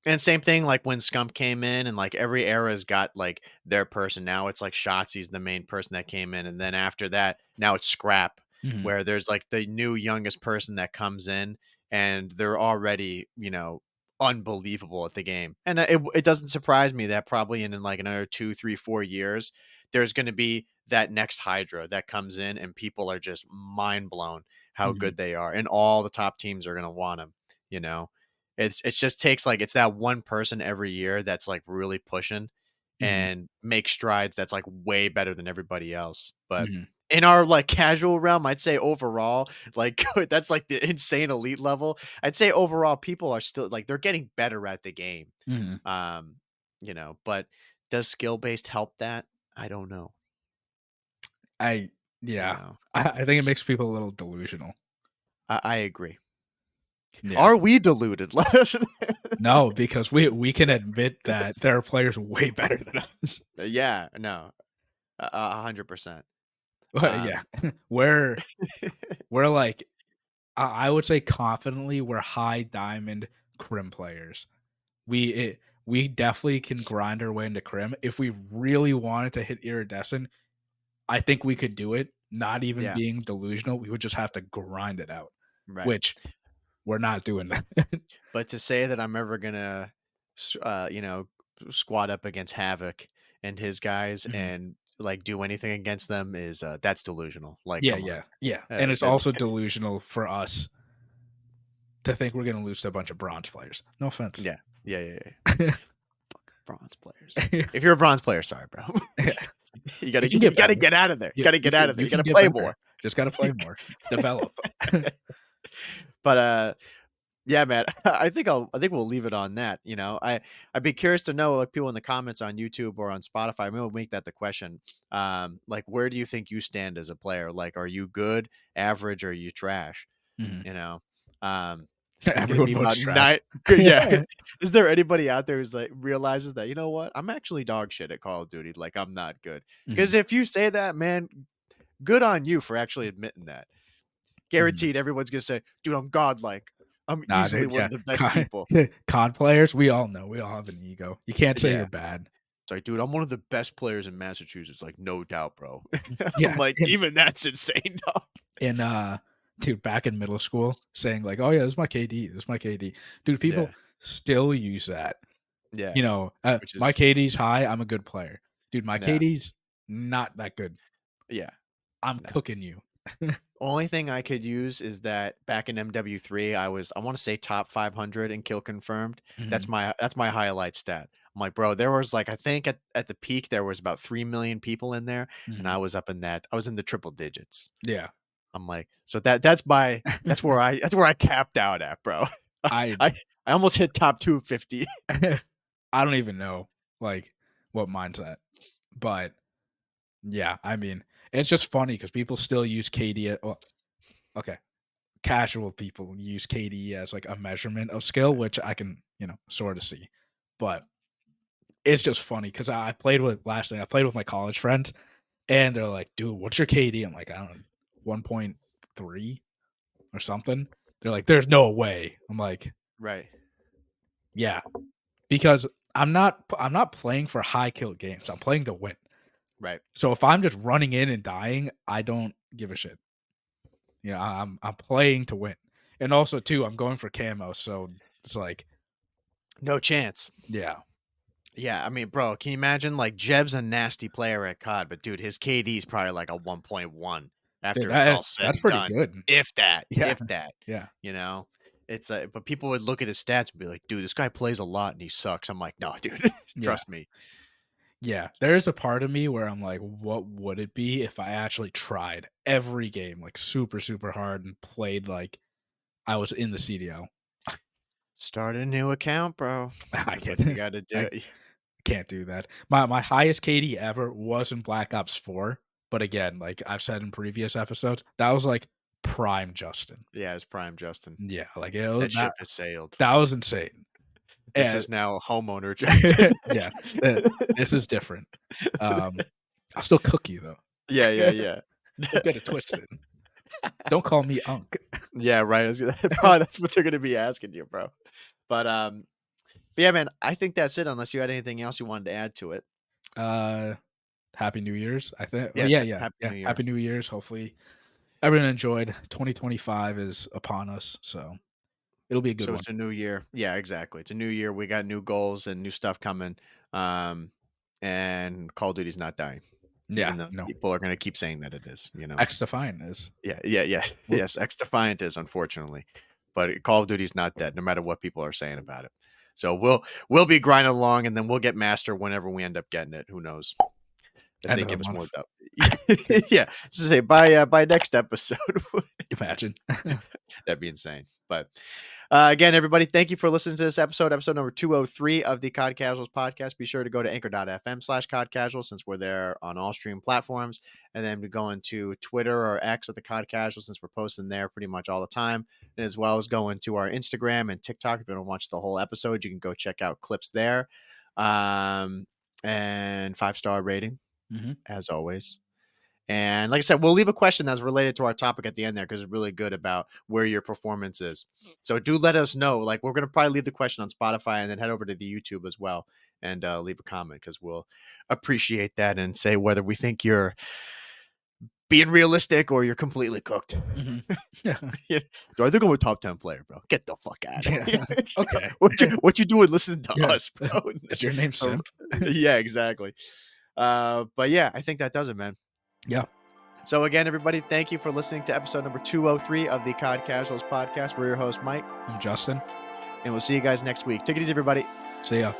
and same thing like when Scump came in, and like every era's got like their person. Now it's like Shotzi's the main person that came in, and then after that, now it's Scrap, Mhm, where there's like the new youngest person that comes in and they're already, unbelievable at the game. And it doesn't surprise me that probably in like another 2, 3, 4 years, there's going to be that next Hydra that comes in, and people are just mind blown how mhm, good they are, and all the top teams are going to want them. You know, it's just takes like it's that one person every year that's like really pushing mhm, and make strides that's like way better than everybody else. But mhm, in our like casual realm, I'd say overall, like that's like the insane elite level. I'd say overall people are still like they're getting better at the game. mhm. Um, but does skill based help that? I don't know. I You yeah. know, I think it makes people a little delusional. I agree. Yeah. Are we deluded? Let us. No, because we can admit that there are players way better than us. Yeah, no, 100%. But yeah, Um, we're like I would say confidently we're high diamond crim players. We definitely can grind our way into crim. If we really wanted to hit iridescent, I think we could do it. Not even yeah, being delusional, we would just have to grind it out, right. which we're not doing that. But to say that I'm ever gonna, squat up against Havoc and his guys Mhm. and like do anything against them is that's delusional. Like, Yeah, come on. yeah, yeah, and it's That also delusional for us to think we're gonna lose to a bunch of bronze players. No offense. yeah, yeah, yeah, yeah. Bronze players. If you're a bronze player, sorry, bro. Yeah, you you gotta can you get gotta better. get out of there. You You gotta you get out can of there. you You can gotta get play better. more. Just gotta play more. Develop. But yeah, man. I think we'll leave it on that. I'd be curious to know like people in the comments on YouTube or on Spotify. Maybe we'll make that the question. Like where do you think you stand as a player? Like, are you good, average, or are you trash? Mhm. You know? Um, is going to Everyone be votes about trash. 9. Yeah. Is there anybody out there who's like realizes that, you know what? I'm actually dog shit at Call of Duty. Like I'm not good. Mhm, Because if you say that, man, good on you for actually admitting that. mhm. Guaranteed everyone's going to say, dude, I'm godlike. I'm Nah, easily dude, one yeah. of the best people. COD players, we all know, we all have an ego. You can't say you're Yeah. bad. It's like, dude, I'm one of the best players in Massachusetts. Like, no doubt, bro. I'm Yeah, like, even that's insane, dog. in dude, back in middle school, saying like, "Oh yeah, this is my KD. This is my KD." Dude, Yeah. people still use that. Yeah. You know, Which my is, KD's high. I'm a good player. Dude, my no. KD's not that good. Yeah. I'm No. cooking you. Only thing I could use is that back in MW3, I want to say top 500 in kill confirmed. Mhm, That's my highlight stat. I'm like, bro, there was like I think at the peak there was about 3 million people in there, and mhm. I was up in that. I was in the triple digits. Yeah, I'm like, so that's where I capped out at, bro. I I I almost hit top 250. I don't even know like what mine's at, but yeah, I mean, it's just funny because people still use KD. Well, okay, casual people use KD as like a measurement of skill, which I can sort of see, but it's just funny because I played with last thing I played with my college friends, and they're like, "Dude, what's your KD?" I'm like, "I don't know, 1.3 or something." They're like, "There's no way." I'm like, Right. "Yeah," because I'm not playing for high kill games. I'm playing to win. Right. So if I'm just running in and dying, I don't give a shit. I'm playing to win. And also too, I'm going for Camos, so it's like, No chance. yeah. Yeah, I mean, bro, can you imagine like Jeb's a nasty player at COD, but dude, his KD is probably like a 1.1 Dude, after it's all said that's and pretty done. good. If that, Yeah. if that, Yeah. you know, it's but people would look at his stats and be like, dude, this guy plays a lot and he sucks. I'm like, no, dude, Yeah. trust me. Yeah. There's a part of me where I'm like, what would it be if I actually tried every game like super, super hard and played like I was in the CDL? Start a new account, bro. I That's what you can got to do. I can't do that. My highest KD ever was in Black Ops 4, but again, like I've said in previous episodes, that was like prime Justin. Yeah, it's prime Justin. Yeah, like it was, That ship has sailed. that was insane. This And is now homeowner Justin. yeah, this is different. Um, I'll still cook you though. Yeah, yeah, yeah. Don't get it twisted. Don't call me Unc. Yeah, right. Probably that's what they're gonna be asking you, bro. But but yeah, man, I think that's it. Unless you had anything else you wanted to add to it. Uh, Happy New Year's. I think. Well, Yes, yeah, yeah, happy yeah. New Year. Happy New Year's. Hopefully, everyone enjoyed. 2025 is upon us, so it'll be a good So one. it's a new year. Yeah, exactly. It's a new year. We got new goals and new stuff coming. Um, and Call of Duty's not dying, Yeah, even though no. people are gonna keep saying that it is. You know. X Defiant is. Yeah, yeah, yeah. We're Yes, X Defiant is unfortunately, but Call of Duty's not dead, no matter what people are saying about it. So we'll be grinding along, and then we'll get Master whenever we end up getting it. Who knows if end they of the give us more month. dough? Yeah, so say by next episode. Imagine. That'd be insane. But again, everybody, thank you for listening to this episode number 203 of the COD Casuals podcast. Be sure to go to anchor.fm/COD Casuals since we're there on all stream platforms. And then we go into Twitter or X at the COD Casuals since we're posting there pretty much all the time. And as well as go into our Instagram and TikTok. If you don't watch the whole episode, you can go check out clips there. And 5-star rating, Mhm. as always. And like I said, we'll leave a question that's related to our topic at the end there because it's really good about where your performance is. So do let us know. Like we're going to probably leave the question on Spotify and then head over to the YouTube as well and leave a comment because we'll appreciate that and say whether we think you're being realistic or you're completely cooked. Mhm. Yeah. Yeah. Do I think I'm a top 10 player, bro? Get the fuck out of Yeah. here. Okay. What you doing listening to Yeah. us, bro? Is your name Uh, Simp? yeah, exactly. But yeah, I think that does it, man. Yeah. So again, everybody, thank you for listening to episode number 203 of the COD Casuals podcast. We're your host, Mike, I'm Justin. and we'll see you guys next week. Take it easy, everybody. See ya.